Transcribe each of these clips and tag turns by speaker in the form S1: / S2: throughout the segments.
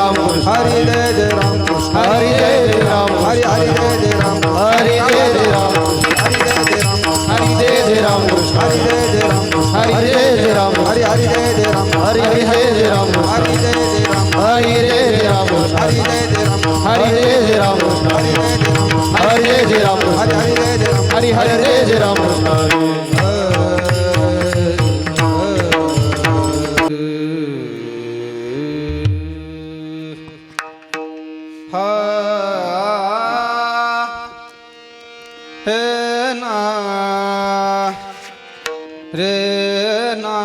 S1: राम कृष्ण
S2: हरी जय जय राम कृष्ण
S1: हरी जय जय राम
S2: हरी हरी जय जय राम
S1: हरी जय जय राम
S2: हरी जय जय राम
S1: हरी जय जय राम कृष्ण
S2: हरी जय जय राम
S1: हरी जय जय राम
S2: हरी हरी जय जय राम
S1: हरी हरी जय जय राम
S2: हरी जय जय राम
S1: हरी जय जय राम
S2: हरी जय जय राम
S1: हरी जय जय राम
S2: हरी जय जय राम
S1: हरी जय जय राम
S2: हरी हरी जय जय राम
S1: हरी हरी जय जय राम
S2: हे ना रे ना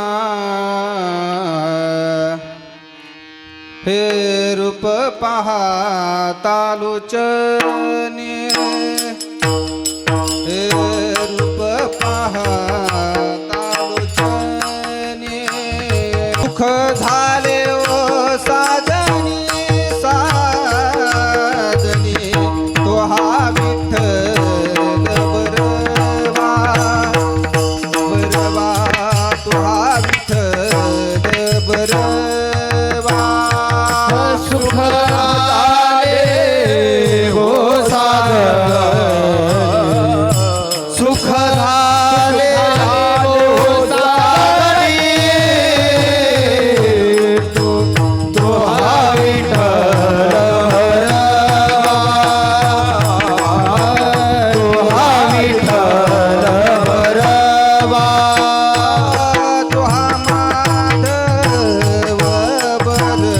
S2: हे रूप पाहता लोचने हे रूप पाहता लोचने सुख झाले ओ साजनी साजनी तो हा विठ्ठल बरवा बरवा तो हा विठ्ठल बरवा
S1: सुख झाले हो सागर सुख झाले हो सागरी तो हा विठ्ठल बरवा तो हा विठ्ठल बरवा
S2: तो हा माधव बरवा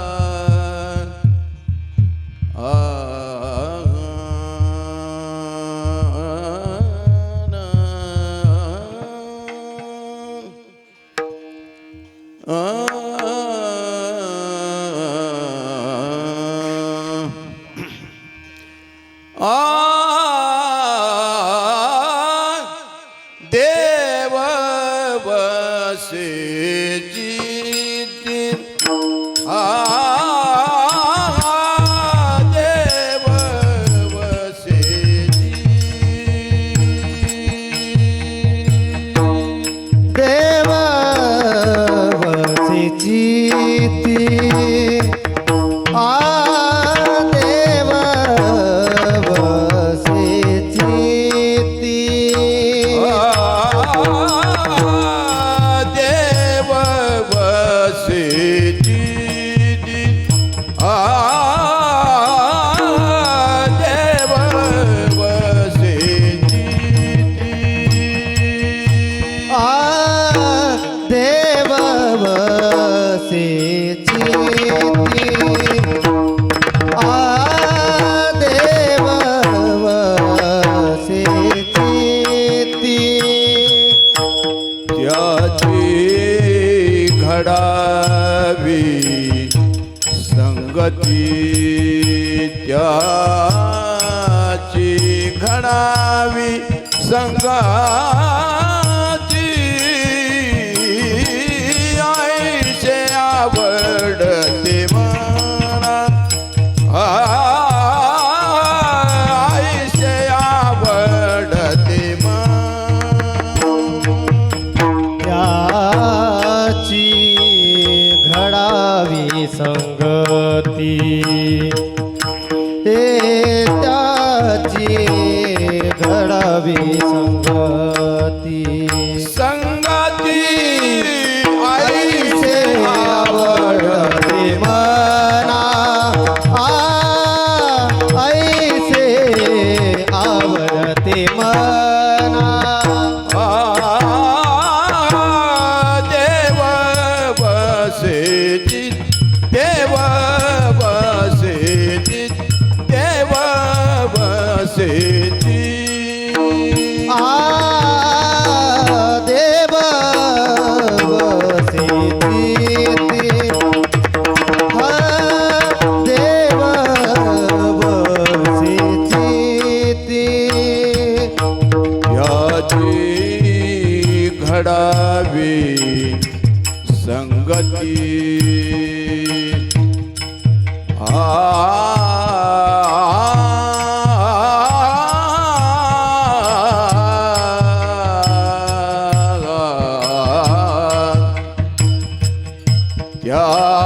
S1: संगती त्याची घडावी संगाची आईचे आवडते मना आईचे आवडते
S2: त्याची घडावी संगती हे त्याची घडावी संगती
S1: संगती
S2: आईचे आवडते मना आईचे आवडते मना
S1: देव बसेची देव बसेची देव बसेची
S2: देव बसेती देव बसेती
S1: याची घडावी संगती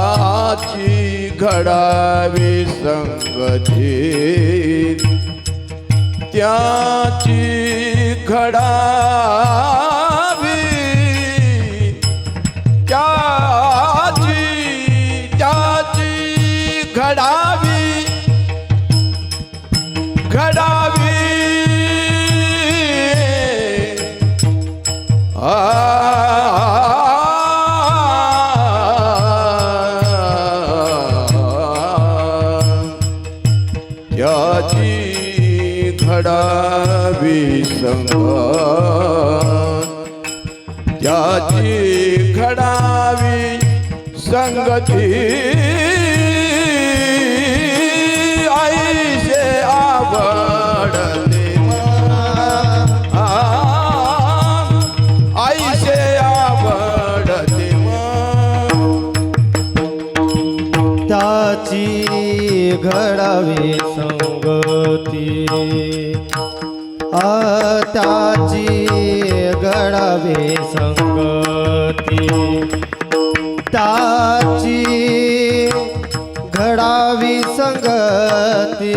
S1: त्याची घडावी संगती त्याची घडावी त्याची घडावी घडावी याची घडावी संगत याची घडावी संगती आईचे आवडते मना आईचे आवडते
S2: त्याची घडावी संगती त्याची घडावी संगती त्याची घडावी संगती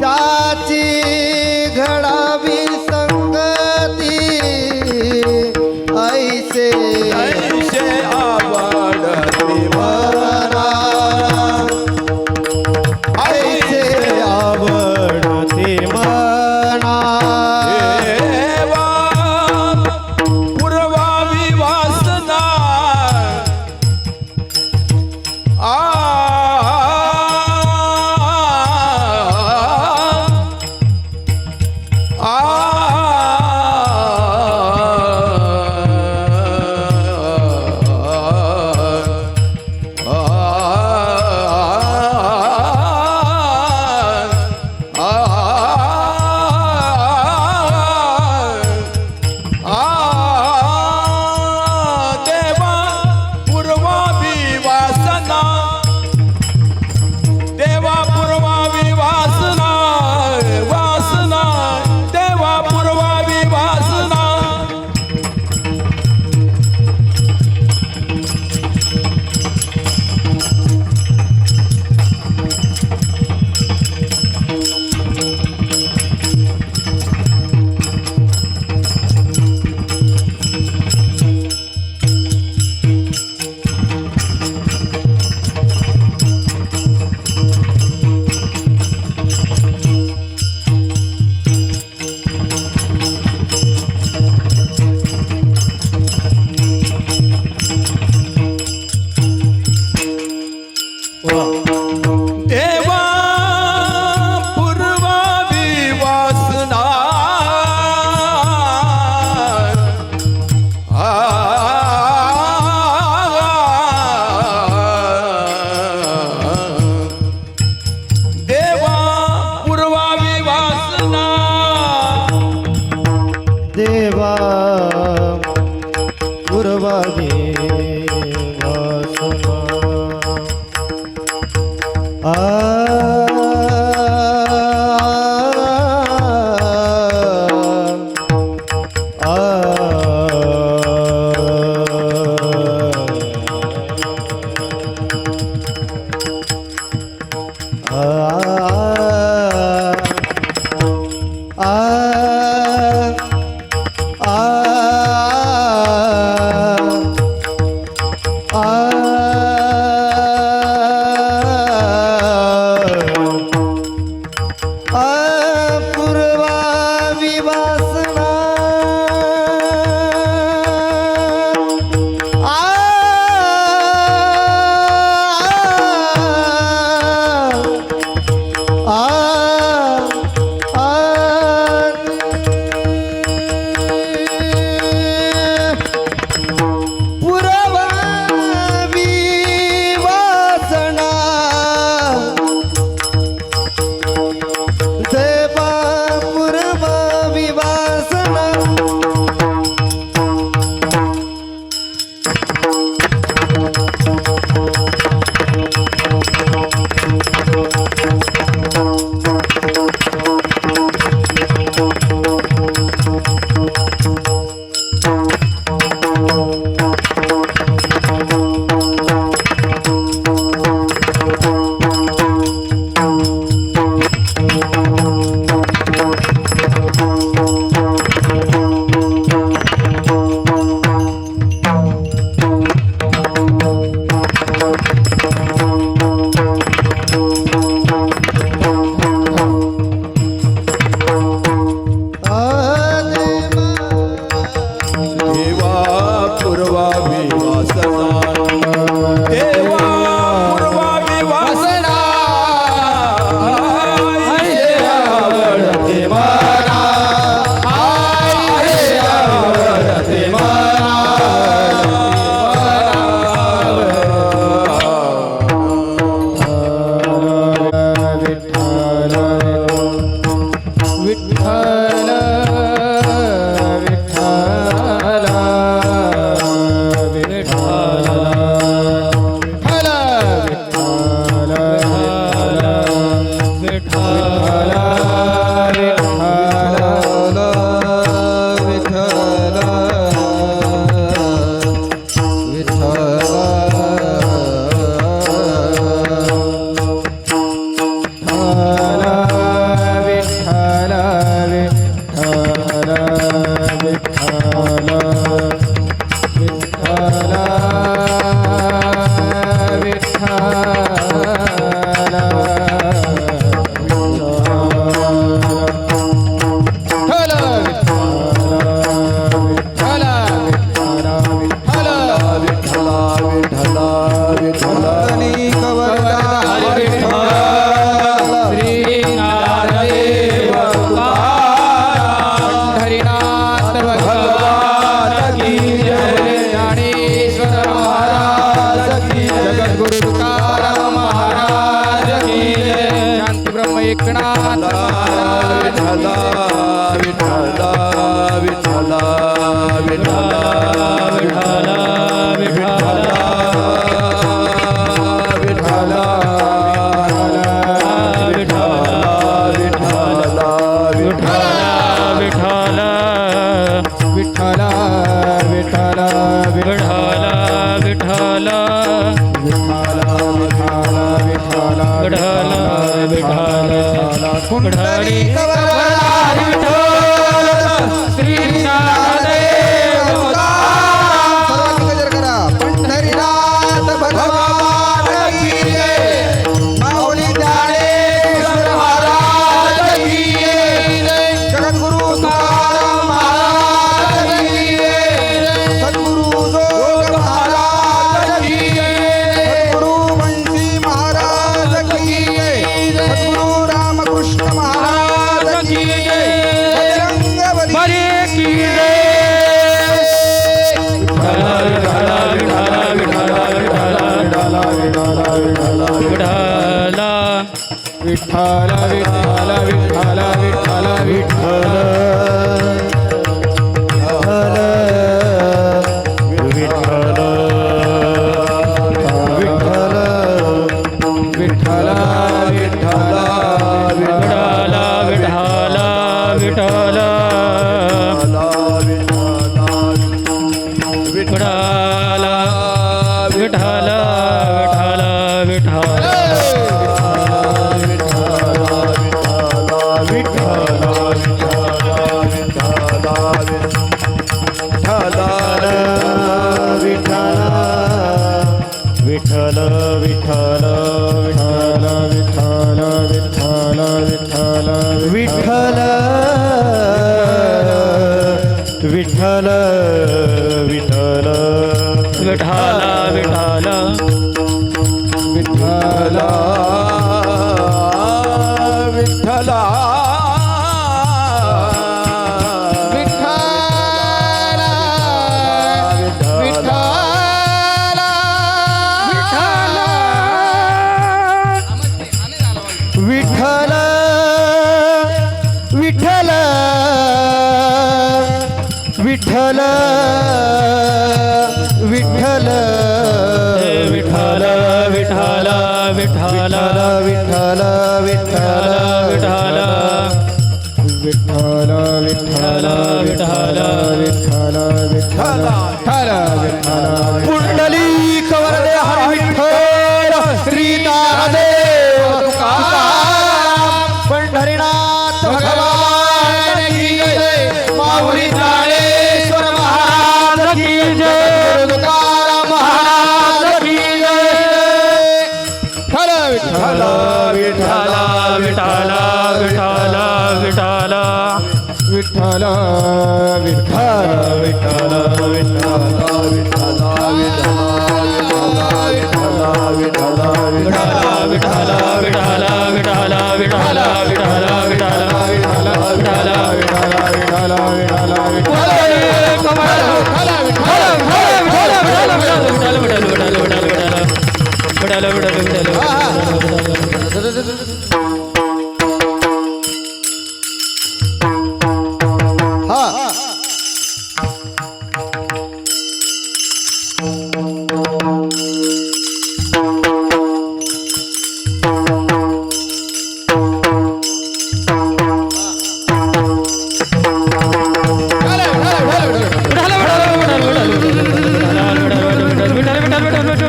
S2: त्याची घडावी संगती ऐसे
S1: आईचे आवडते मना
S2: ऐसे आवडते मना
S1: देवा पुरवावी वासना देवा पुरवावी वासना
S2: पूर्वावी वासना पूर्वावी वासना देवा पूर्वावी वासना
S1: देवा पूर्वावी वासना देवा पूर्वावी वासना आईले आवडते मला आईले आवडते
S3: विठ्ठल एकनाथ
S1: विठ्ठला विठ्ठला विठ्ठला विठ्ठला विठ्ठला विठ्ठला विठ्ठला
S3: कुंडली
S2: पंढरीनाथ भगवान की जय, माऊली ज्ञानेश्वर महाराज की जय, जगद्गुरु तुकाराम महाराज की जय, सद्गुरु जोग महाराज की जय, सद्गुरु वंशी महाराज की जय, सद्गुरु रामकृष्ण महाराज की जय, बजरंग बली की जय।
S3: विठ्ठल विठ्ठल विठ्ठल विठ्ठल विठ्ठल विठ्ठल विठ्ठल विठ्ठल विठ्ठल विठ्ठल विठ्ठल विठ्ठल विठ्ठल विठ्ठल विठ्ठला विठ्ठला
S1: विठ्ठला
S3: विठ्ठल विठ्ठल विठ्ठल विठ्ठल विठ्ठल विठ्ठल विठ्ठल विठ्ठल विठ्ठल विठ्ठल विठ्ठल विठ्ठल विठ्ठल विठ्ठल विठ्ठल पुंडलिक वरदे हरी विठ्ठल श्री नामदेव तुकाराम पंढरीनाथ भगवान की जय माऊली ज्ञानेश्वर महाराज की जय तुकाराम महाराज की जय विठ्ठल विठ्ठल विठ्ठल विठ्ठल विठ्ठल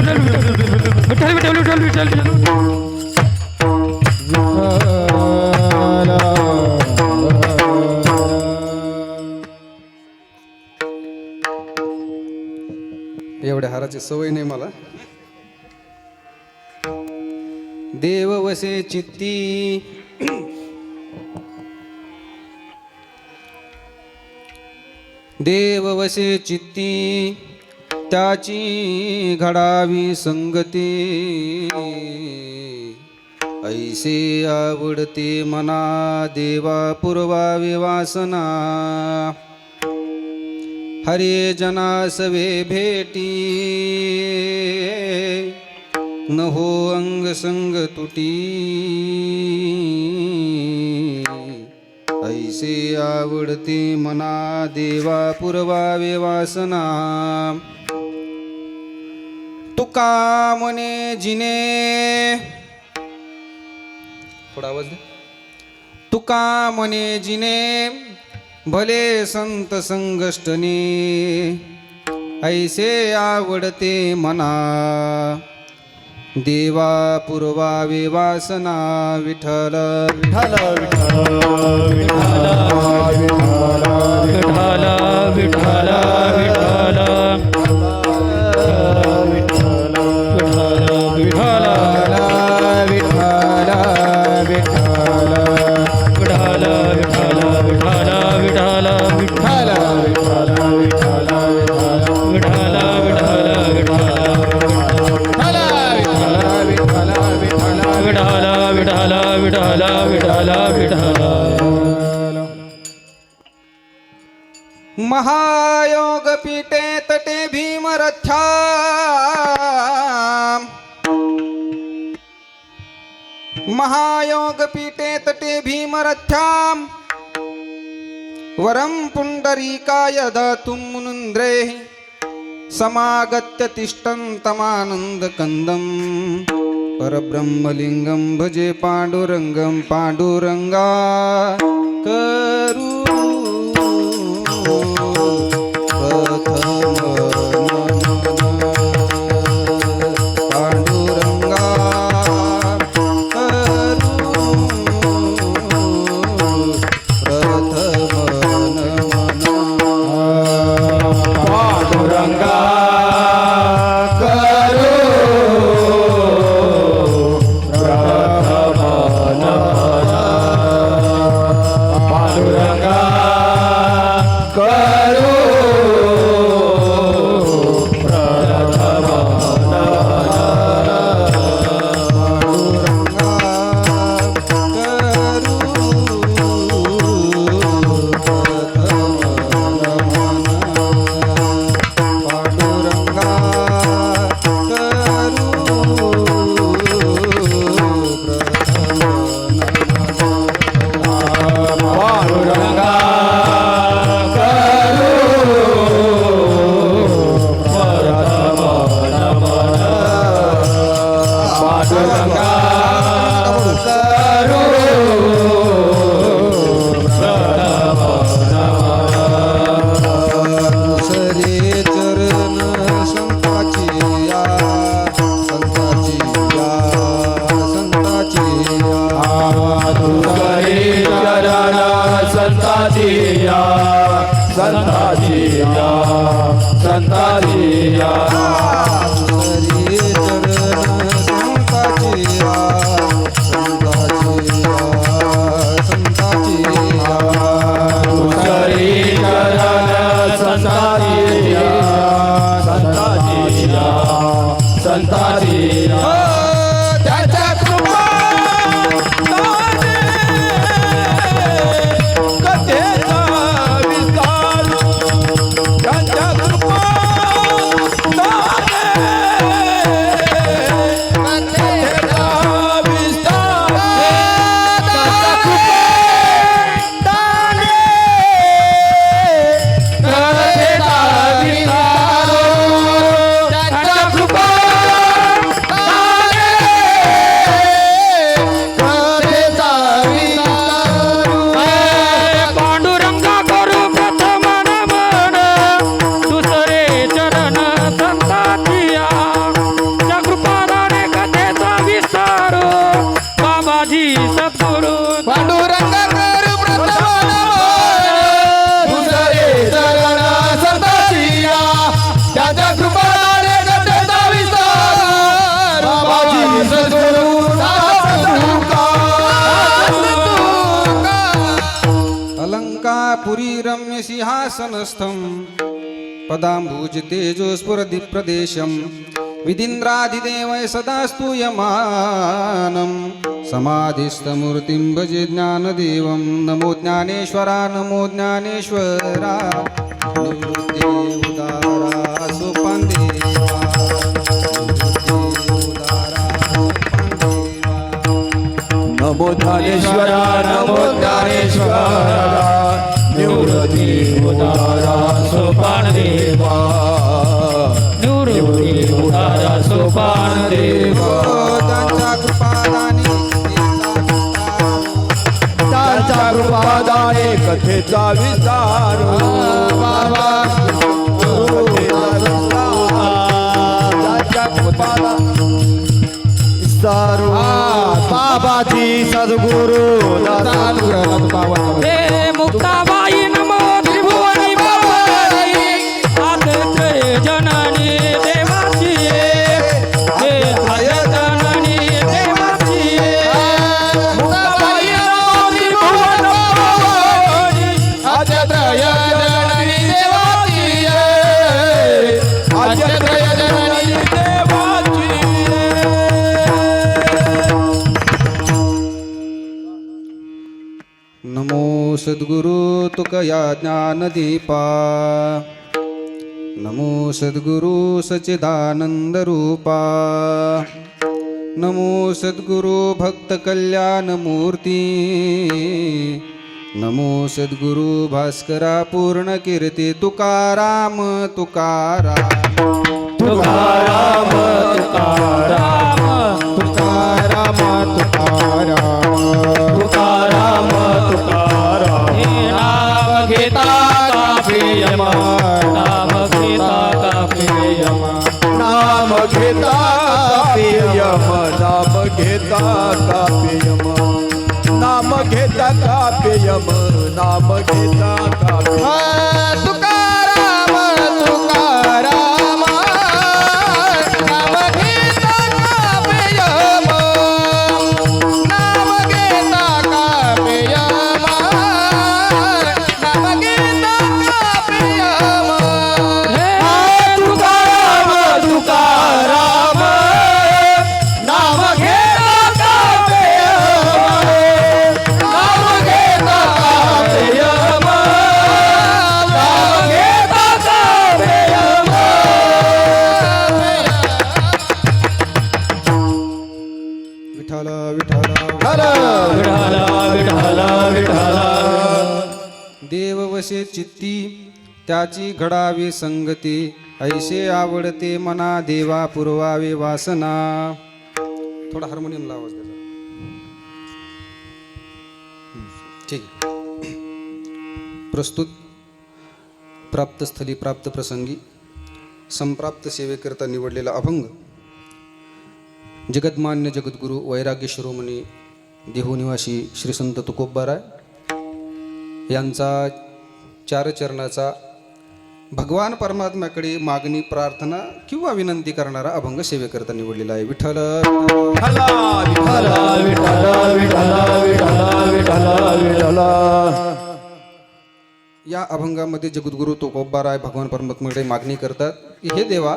S3: विठ्ठल विठ्ठल विठ्ठल
S2: एवढ्या हाराची सवय नाही मला. देव वसे चित्ती देव वसे चित्ती त्याची घडावी संगती ऐसे आवडते मना देवा पुरवावे वासना हरे जनासवे भेटी न हो अंग संग तुटी ऐसे आवडते मना देवा पुरवावे वासना तुका मने जिने थोडा आवाज दे. तुका मने जिने भले संत संगष्टने ऐसे आवडते मना देवा पुरवावे वासना विठ्ठल विठ्ठल विठ्ठल विठ्ठल विठ्ठल महायोग पीठे तटे भीमरथ्या महायोग पीठे तटे भीमरथ्यां वरं पुंडरीकाय दातुं मुनीन्द्रे समागत्य तिष्ठन्तमानन्दकन्दं परब्रह्मलिङ्गं भजे पाण्डुरङ्गं पाण्डुरङ्गा करू
S1: पांडुरंगा करू
S2: सरे चरण संताची या संताची या संताची या
S1: तुझे चरण संताची या संताची या संताची या
S2: सरे चरण संताची या संताची या संताची या
S1: तुझे चरण संताची या संताची या संताची या त्याच्या कृपा कथेचा विस्तार त्यांच्या कृपा
S4: पांडुरंगा करू प्रथम नमन दुसरे चरण संतातिया त्या कृपादाने कथेचा विस्तार बाबाजी सद्गुरु
S1: पांडुरंग कर प्रथम दुसरे चरण संताचिया त्याच्या कृपाने कथेचा विस्तार बाबाजी सद्गुरु
S2: अलंकापुरी रम्य सिंहासनस्थं पदाम्बुज तेजोस्फुरदिप्रदेशं विदिन्द्रादिदेवै सदा स्तूयमानं समाधिस्थमूर्तिं भजे ज्ञानदेवं नमो ज्ञानेश्वरा नमो ज्ञानेश्वरा निवृत्ते उदारा सोपानदेवा निवृत्ते उदारा सोपानदेवा
S1: नमो ज्ञानेश्वरा नमो ज्ञानेश्वरा निवृत्ती उदारा सोपान देवा निवृत्ती उदारा सोपान देवा
S2: त्यांच्या कृपादानी
S1: त्यांच्या कृपादाने कथेचा विस्तार बाबा त्यांच्या कृपादाने विस्तार बाबाजी सद्गुरु
S4: हे मुक्ताबाई नमो त्रिभुवनी बाबाई आदित्य जननी देवाची हे जननी देवाची
S1: मुक्ताबाई नमो त्रिभुवन बाबाई, आद्यत्रय जननी देवाची आद्यत्रय जननी देवाची
S2: नमो सद्गुरु तुकया ज्ञानदीपा नमो सद्गुरु सच्चिदानंद रूपा नमो सद्गुरु भक्त कल्याण मूर्ती नमो सद्गुरु भास्करा पूर्ण कीर्ती तुकाराम तुकाराम
S1: तुकाराम तुकाराम तुकाराम तुकाराम तुकाराम तुकाराम
S4: हे नाम घेता का प्रियम नाम घेता का प्रियम
S1: नाम घेता काप्ययम नाम घेता काप्ययम नाम घेता काप्ययम नाम घेता काप्ययम तुकाराम तुकाराम नाम घेता काप्ययम नाम घेता काप्ययम नाम घेता काप्ययम
S4: हे
S1: तुकाराम तुकाराम नाम घेता काप्ययम नाम घेता काप्ययम नाम घेता काप्ययम
S2: विठ्ठल विठ्ठल
S1: विठाला विठाला विठाला
S2: देव वसे चित्ती त्याची घडावी संगती ऐसे आवडते मना देवा पुरवावे वासना थोडा हार्मोनियमला आवाज द्या. ठीक आहे. प्रस्तुत प्राप्तस्थली प्राप्त प्रसंगी संप्राप्त सेवेकरता निवडलेला अभंग जगद्मान्य जगद्गुरु वैराग्य शिरोमणी देहूनिवासी श्री संत तुकोबाराय यांचा चारचरणाचा भगवान परमात्म्याकडे मागणी प्रार्थना किंवा विनंती करणारा अभंग सेवेकरता निवडलेला आहे. विठ्ठल
S3: विठ्ठल विठ्ठल विठ्ठल विठ्ठल विठ्ठल विठ्ठल.
S2: या अभंगामध्ये जगद्गुरु तुकोबाराय भगवान परमात्म्याकडे मागणी करतात की हे देवा,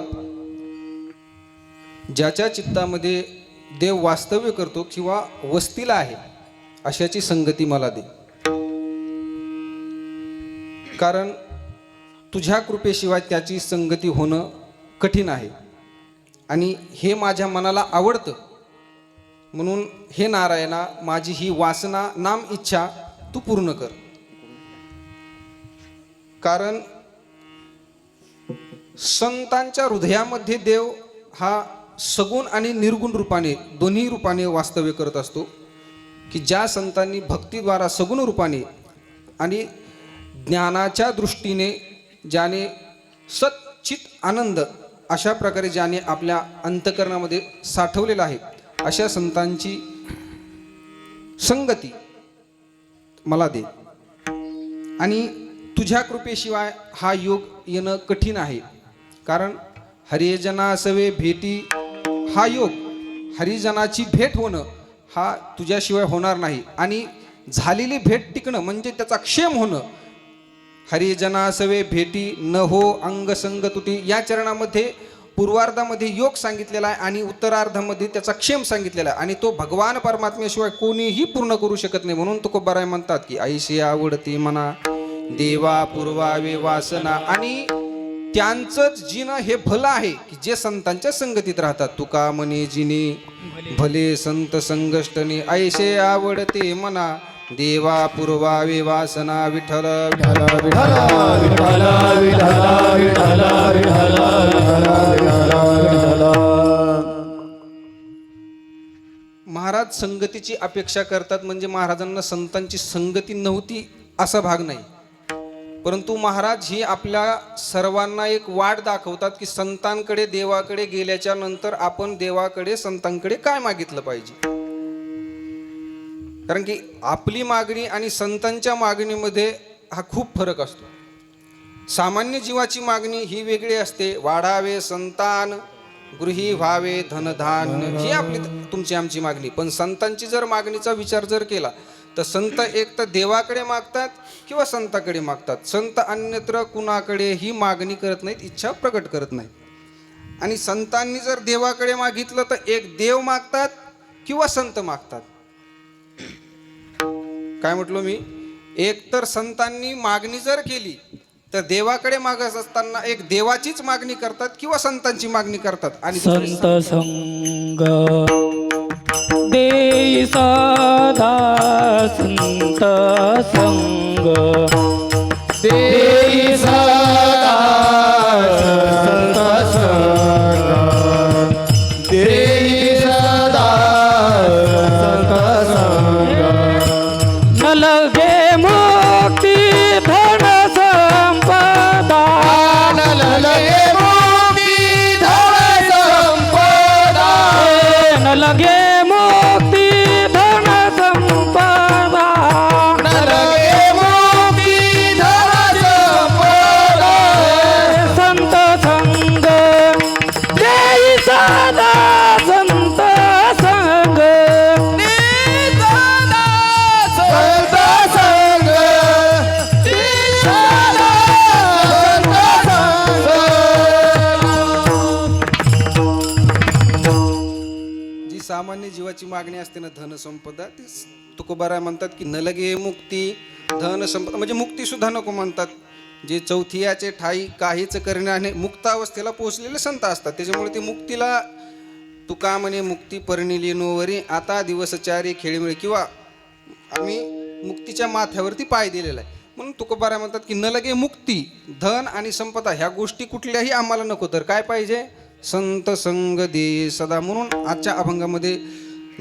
S2: ज्याच्या चित्तामध्ये देव वास्तव्य करतो किंवा वस्तीला आहे अशाची संगती मला दे. कारण तुझ्या कृपेशिवाय त्याची संगती होणं कठीण आहे आणि हे माझ्या मनाला आवडतं. म्हणून हे नारायणा, माझी ही वासना नाम इच्छा तू पूर्ण कर. कारण संतांच्या हृदयामध्ये देव हा सगुण आणि निर्गुण रूपाने दोन्ही रूपाने वास्तव्य करत असतो. की ज्या संतांनी भक्तीद्वारा सगुण रूपाने आणि ज्ञानाच्या दृष्टीने ज्याने सच्चित आनंद अशा प्रकारे ज्याने आपल्या अंतकरणामध्ये साठवलेला आहे अशा संतांची संगती मला दे. आणि तुझ्या कृपेशिवाय हा योग येणं कठीण आहे. कारण हरिजना सवे भेटी हा योग, हरिजनाची भेट होणं हा तुझ्याशिवाय होणार नाही. आणि झालेली भेट टिकणं म्हणजे त्याचा क्षेम होणं. हरिजना सवे भेटी न हो अंग संग तुटी या चरणामध्ये पूर्वार्धामध्ये योग सांगितलेला आहे आणि उत्तरार्धामध्ये त्याचा क्षेम सांगितलेला आहे. आणि तो भगवान परमात्म्याशिवाय कोणीही पूर्ण करू शकत नाही. म्हणून तुकोबाराय म्हणतात की ऐशी आवडती मना देवा पूर्वावे वासना. आणि त्यांचंच जिनं हे भलं आहे की जे संतांच्या संगतीत राहतात. तुका म्हणे जिने भले संत संगष्टने ऐशे आवडते मना देवा पूर्वावे वासना. विठ्ठल विठ्ठल
S3: विठ्ठल विठ्ठल विठ्ठल विठ्ठल विठ्ठल विठ्ठल.
S2: महाराज संगतीची अपेक्षा करतात म्हणजे महाराजांना संतांची संगती नव्हती असा भाग नाही. परंतु महाराज ही आपल्या सर्वांना एक वाट दाखवतात की संतांकडे देवाकडे गेल्याच्या नंतर आपण देवाकडे संतांकडे काय मागितलं पाहिजे. कारण की आपली मागणी आणि संतांच्या मागणीमध्ये हा खूप फरक असतो. सामान्य जीवाची मागणी ही वेगळी असते. वाढावे संतान, गृही व्हावे धनधान्य, ही आपली तुमची आमची मागणी. पण संतांची जर मागणीचा विचार जर केला तर संत एक तर देवाकडे मागतात किंवा संताकडे मागतात. संत अन्यत्र कुणाकडे ही मागणी करत नाहीत, इच्छा प्रकट करत नाहीत. आणि संतांनी जर देवाकडे मागितलं तर एक देव मागतात किंवा संत मागतात. काय म्हटलो मी, एक तर संतांनी मागणी जर केली तर देवाकडे मागत असताना एक देवाचीच मागणी करतात किंवा संतांची मागणी करतात. आणि
S4: संत संग देई सदा संत संग देई सदा
S3: संत संग देई सदा संत संग.
S4: न लगे मुक्ती धन संपदा,
S3: न लगे मुक्ती धन संपदा,
S4: न लगे मुक्ती धन संपदा,
S3: न लगे मुक्ती धन संपदा.
S4: संत संग देई सदा संत संग
S3: संत संग देई सदा संत संग.
S2: जी सामान्य जीवाची मागणी असते ना धन संपदा, ती तुकोबाराय म्हणतात की न लगे मुक्ती धन संपदा म्हणजे मुक्ती सुद्धा नको म्हणतात. जे चौथियाचे ठाई काहीच करण्याने मुक्तावस्थेला पोहोचलेले संत असतात. त्याच्यामुळे ते मुक्तीला तुका म्हणे मुक्ती परिणिली नोवरी आता दिवसचारी खेळीमेळी किंवा आम्ही मुक्तीच्या माथ्यावरती पाय दिलेला आहे. म्हणून तुकोबाराय म्हणतात की न लगे मुक्ती धन आणि संपदा ह्या गोष्टी कुठल्याही आम्हाला नको, तर काय पाहिजे संत संग दे सदा. म्हणून आजच्या अभंगामध्ये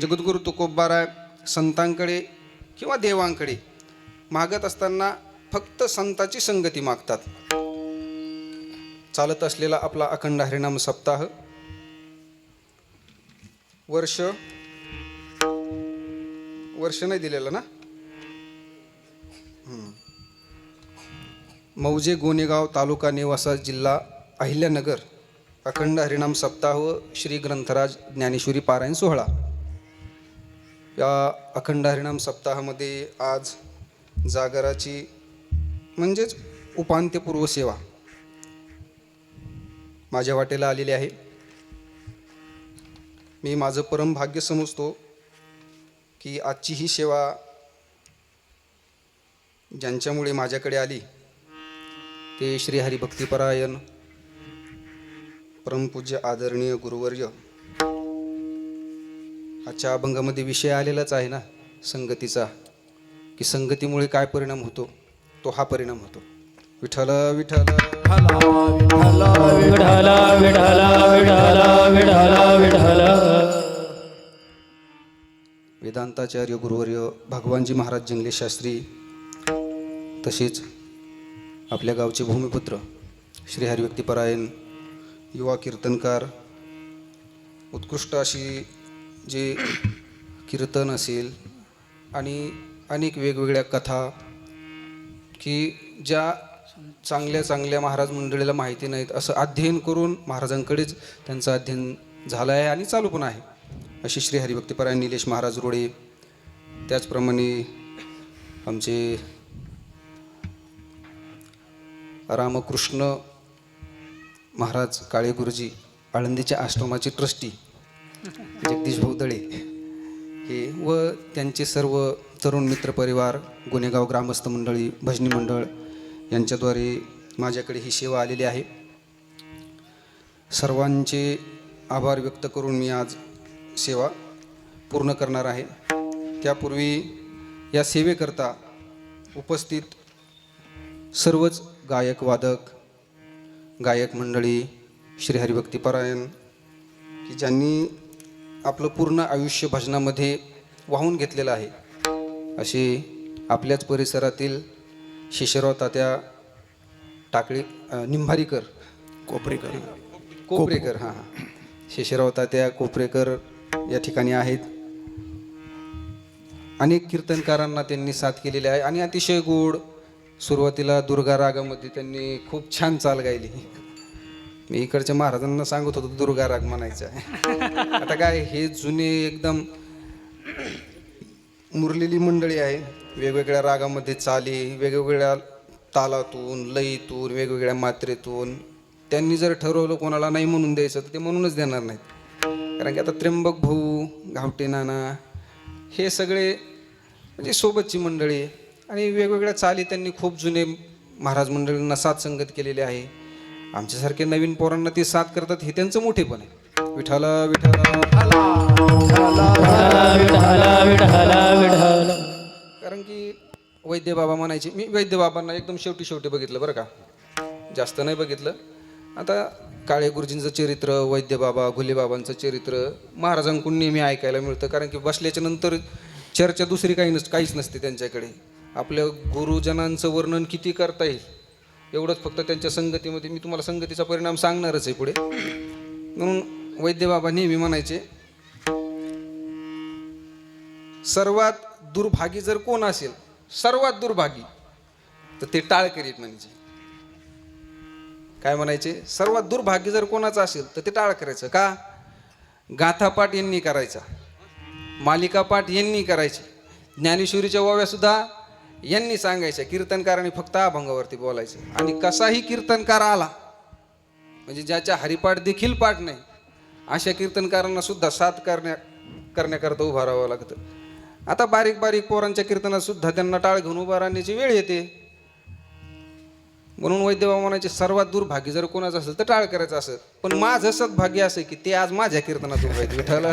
S2: जगद्गुरु तुकोबाराय संतांकडे किंवा देवांकडे मागत असताना फक्त संताची संगती मागतात. चालत असलेला आपला अखंड हरिनाम सप्ताह वर्ष नाही दिलेलं ना. मौजे गोनेगाव तालुका नेवासा जिल्हा अहिल्यानगर अखंड हरिनाम सप्ताह व श्री ग्रंथराज ज्ञानेश्वरी पारायण सोहळा. या अखंड हरिनाम सप्ताहामध्ये आज जागराची म्हणजेच उपांत्यपूर्व सेवा माझ्या वाटेला आलेली आहे. मी माझं परम भाग्य समजतो की आजची ही सेवा ज्यांच्यामुळे माझ्याकडे आली ते श्री हरिभक्तिपरायण परमपूज्य आदरणीय गुरुवर्य. आजच्या अभंगामध्ये विषय आलेलाच आहे ना संगतीचा, की संगतीमुळे काय परिणाम होतो, तो हा परिणाम होतो. विठ्ठल विठ्ठल
S4: विठ्ठल विठ्ठल विठ्ठल विठ्ठल विठ्ठल.
S2: वेदांताचार्य गुरुवर्य भगवानजी महाराज जंगले शास्त्री तसेच आपल्या गावचे भूमिपुत्र श्री हरिभक्तिपरायण युवा कीर्तनकार, उत्कृष्ट अशी जे कीर्तन असेल आणि अनेक वेगवेगळ्या कथा की ज्या चांगल्या चांगल्या महाराज मंडळीला माहिती नाहीत असं अध्ययन करून महाराजांकडेच त्यांचं अध्ययन झालं आहे आणि चालू पण आहे अशी श्री हरिभक्तिपरायण निलेश महाराज रोडे. त्याचप्रमाणे आमचे रामकृष्ण महाराज काळे गुरुजी आळंदीच्या आश्रमाचे ट्रस्टी जगदीश भाऊ दळे हे व त्यांचे सर्व तरुण मित्र परिवार, गुन्हेगाव ग्रामस्थ मंडळी, भजनी मंडळ यांच्याद्वारे माझ्याकडे ही सेवा आलेली आहे. सर्वांचे आभार व्यक्त करून मी आज सेवा पूर्ण करणार आहे. त्यापूर्वी या सेवेकरता उपस्थित सर्वच गायक वादक गायक मंडळी श्री हरिभक्तिपरायण की ज्यांनी आपलं पूर्ण आयुष्य भजनामध्ये वाहून घेतलेलं आहे असे आपल्याच परिसरातील शिशेराव तात्या टाकळी निंभारीकर कोपरेकर हां शिशेराव तात्या कोपरेकर या ठिकाणी आहेत. अनेक कीर्तनकारांना त्यांनी साथ केलेली आहे आणि अतिशय गोड. सुरुवातीला दुर्गा रागामध्ये त्यांनी खूप छान चाल गायली. मी इकडच्या महाराजांना सांगत होतो दुर्गा राग म्हणायचा आहे. आता काय हे जुने एकदम मुरलेली मंडळी आहे. वेगवेगळ्या रागामध्ये चाली, वेगवेगळ्या तालातून, लयीतून, वेगवेगळ्या मात्रेतून त्यांनी जर ठरवलं कोणाला नाही म्हणून द्यायचं तर ते म्हणूनच देणार नाहीत. कारण की आता त्र्यंबक भाऊ, घावटे नाना हे सगळे म्हणजे सोबतची मंडळी आणि वेगवेगळ्या चाली त्यांनी खूप जुने महाराज मंडळींना साथ संगत केलेली आहे. आमच्यासारखे नवीन पोरांना ते साथ करतात हे त्यांचं मोठेपण आहे. विठ्ठल विठ्ठल. कारण की वैद्य बाबा म्हणायचे. मी वैद्य बाबांना एकदम शेवटी बघितलं बरं का, जास्त नाही बघितलं. आता काळे गुरुजींचं चरित्र, वैद्य बाबा घुले बाबांचं चरित्र महाराजांकडून नेहमी ऐकायला मिळतं. कारण की बसल्याच्या नंतर चर्चा दुसरी काहीच नसते त्यांच्याकडे. आपल्या गुरुजनांचं वर्णन किती करता येईल एवढंच फक्त त्यांच्या संगतीमध्ये. मी तुम्हाला संगतीचा परिणाम सांगणारच आहे पुढे. म्हणून वैद्य बाबा नेहमी म्हणायचे सर्वात दुर्भागी जर कोण असेल, सर्वात दुर्भागी तर ते टाळ करीत म्हणायचे. काय म्हणायचे? सर्वात दुर्भाग्य जर कोणाचं असेल तर ते टाळ करायचं. का? गाथापाठ यांनी करायचा, मालिकापाठ यांनी करायचे, ज्ञानेश्वरीच्या ओव्या सुद्धा यांनी सांगायच्या. कीर्तनकारांनी फक्त अभंगावरती बोलायचे. आणि कसाही कीर्तनकार आला म्हणजे ज्याच्या हरिपाठ देखील पाठ नाही अशा कीर्तनकारांना सुद्धा साथ करण्याकरता उभं राहावं लागतं. आता बारीक बारीक पोरांच्या कीर्तनात सुद्धा त्यांना टाळ घेऊन उभा राहण्याची वेळ येते. म्हणून वैद्यबाबा म्हणायचे सर्वात दुर्भाग्य जर कोणाचं असेल तर टाळ करायचं असं. पण माझं सद्भाग्य असं की ते आज माझ्या कीर्तनात उभं आहेत. विठ्ठल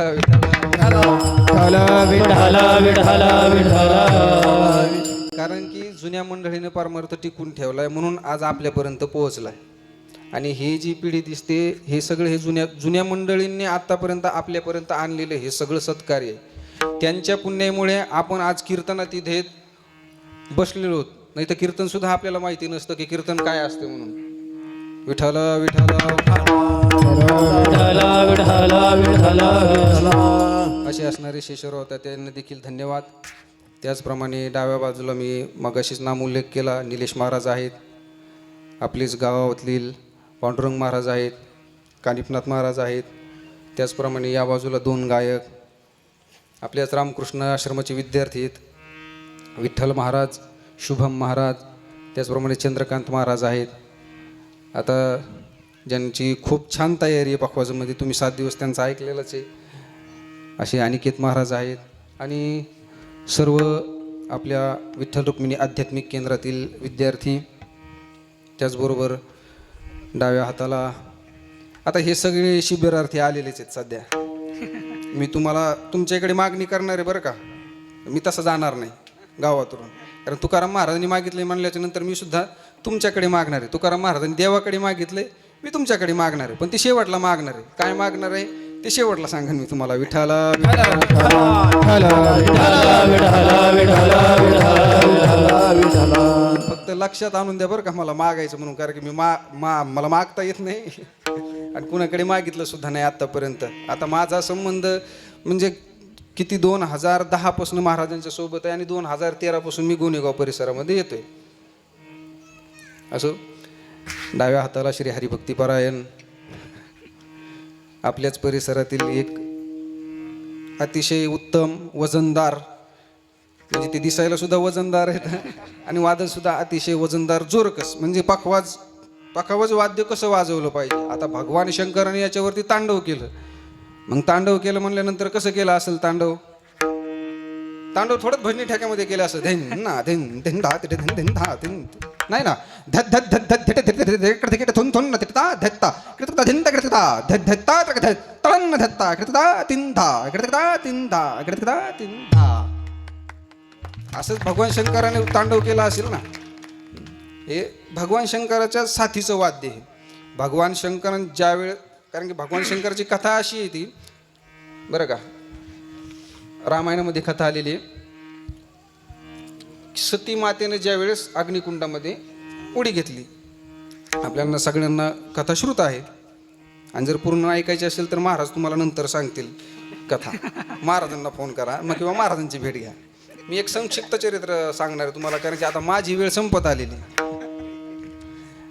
S2: कारण की जुन्या मंडळीने परमार्थ टिकून ठेवलाय म्हणून आज आपल्यापर्यंत पोहोचलाय. आणि हे जी पिढी दिसते हे सगळं हे जुन्या जुन्या मंडळींनी आत्तापर्यंत आपल्यापर्यंत आणलेलं हे सगळं सत्कार्य आहे. त्यांच्या पुण्यामुळे आपण आज कीर्तनात इथे बसलेलो आहोत. नाही तर कीर्तन सुद्धा आपल्याला माहिती नसतं की कीर्तन काय असते म्हणून. विठ्ठल विठ्ठल
S4: विठ्ठला विठ्ठला विठ्ठला विठ्ठला.
S2: असे असणारे शेषराव होता त्यांना देखील धन्यवाद. त्याचप्रमाणे डाव्या बाजूला मी मगाशीच नामोल्लेख केला निलेश महाराज आहेत, आपलीच गावातील पांडुरंग महाराज आहेत, कानिपनाथ महाराज आहेत. त्याचप्रमाणे या बाजूला 2 गायक आपल्याच रामकृष्ण आश्रमाचे विद्यार्थी आहेत, विठ्ठल महाराज, शुभम महाराज, त्याचप्रमाणे चंद्रकांत महाराज आहेत. आता ज्यांची खूप छान तयारी आहे पखवाजमध्ये, तुम्ही 7 दिवस त्यांचं ऐकलेलंच आहे, असे अनिकेत महाराज आहेत. आणि सर्व आपल्या विठ्ठल रुक्मिणी आध्यात्मिक केंद्रातील विद्यार्थी, त्याचबरोबर डाव्या हाताला आता हे सगळे शिबिरार्थी आलेलेच आहेत सध्या. मी तुम्हाला तुमच्याकडे मागणी करणार आहे बरं का, मी तसं जाणार नाही गावातून. कारण तुकाराम महाराजांनी मागितले म्हणल्याच्या नंतर मी सुद्धा तुमच्याकडे मागणार आहे. तुकाराम महाराजांनी देवाकडे मागितले, मी तुमच्याकडे मागणार आहे, पण ते शेवटला मागणार आहे. काय मागणार आहे ते शेवटला सांगेन मी तुम्हाला. विठ्ठला फक्त लक्षात आणून द्या बरं का मला मागायचं म्हणून, कारण की मी मला मागता येत नाही आणि कुणाकडे मागितलं सुद्धा नाही आत्तापर्यंत. आता माझा संबंध म्हणजे किती 2010 पासून महाराजांच्या सोबत आहे आणि 2013 पासून मी गोनेगाव परिसरामध्ये येतोय. असो, डाव्या हाताला श्री हरिभक्तीपरायण आपल्याच परिसरातील एक अतिशय उत्तम वजनदार, म्हणजे ते दिसायला सुद्धा वजनदार आहेत आणि वादन सुद्धा अतिशय वजनदार जोरकस, म्हणजे पखवाज वाद्य कसं वाजवलं पाहिजे. आता भगवान शंकराने याच्यावरती तांडव केलं. मग तांडव केलं म्हणल्यानंतर कसं केलं असेल तांडव थोडंच भजनी ठेक्यामध्ये केलं असं धेन ना धेन धेन धा धिन धिन धा धिन नाही ना धत धत धत धत धट धट धट धट थुन थुन धत्ता धत्ता कृतता धिन धत्ता धत धत्ता धत तळन धत्ता कृतता तीन धा असंच भगवान शंकराने तांडव केला असेल ना. हे भगवान शंकराच्या साथीचं वाद्य आहे. भगवान शंकरान ज्यावेळेस, कारण की भगवान शंकराची कथा अशी आहे ती बरं का, रामायणामध्ये कथा आलेली आहे. सती मातेने ज्या वेळेस अग्निकुंडामध्ये उडी घेतली, आपल्याला सगळ्यांना कथा श्रुत आहे आणि जर पूर्ण ऐकायची असेल तर महाराज तुम्हाला नंतर सांगतील कथा. महाराजांना फोन करा मग किंवा महाराजांची भेट घ्या. मी एक संक्षिप्त चरित्र सांगणार आहे तुम्हाला, कारण की आता माझी वेळ संपत आलेली.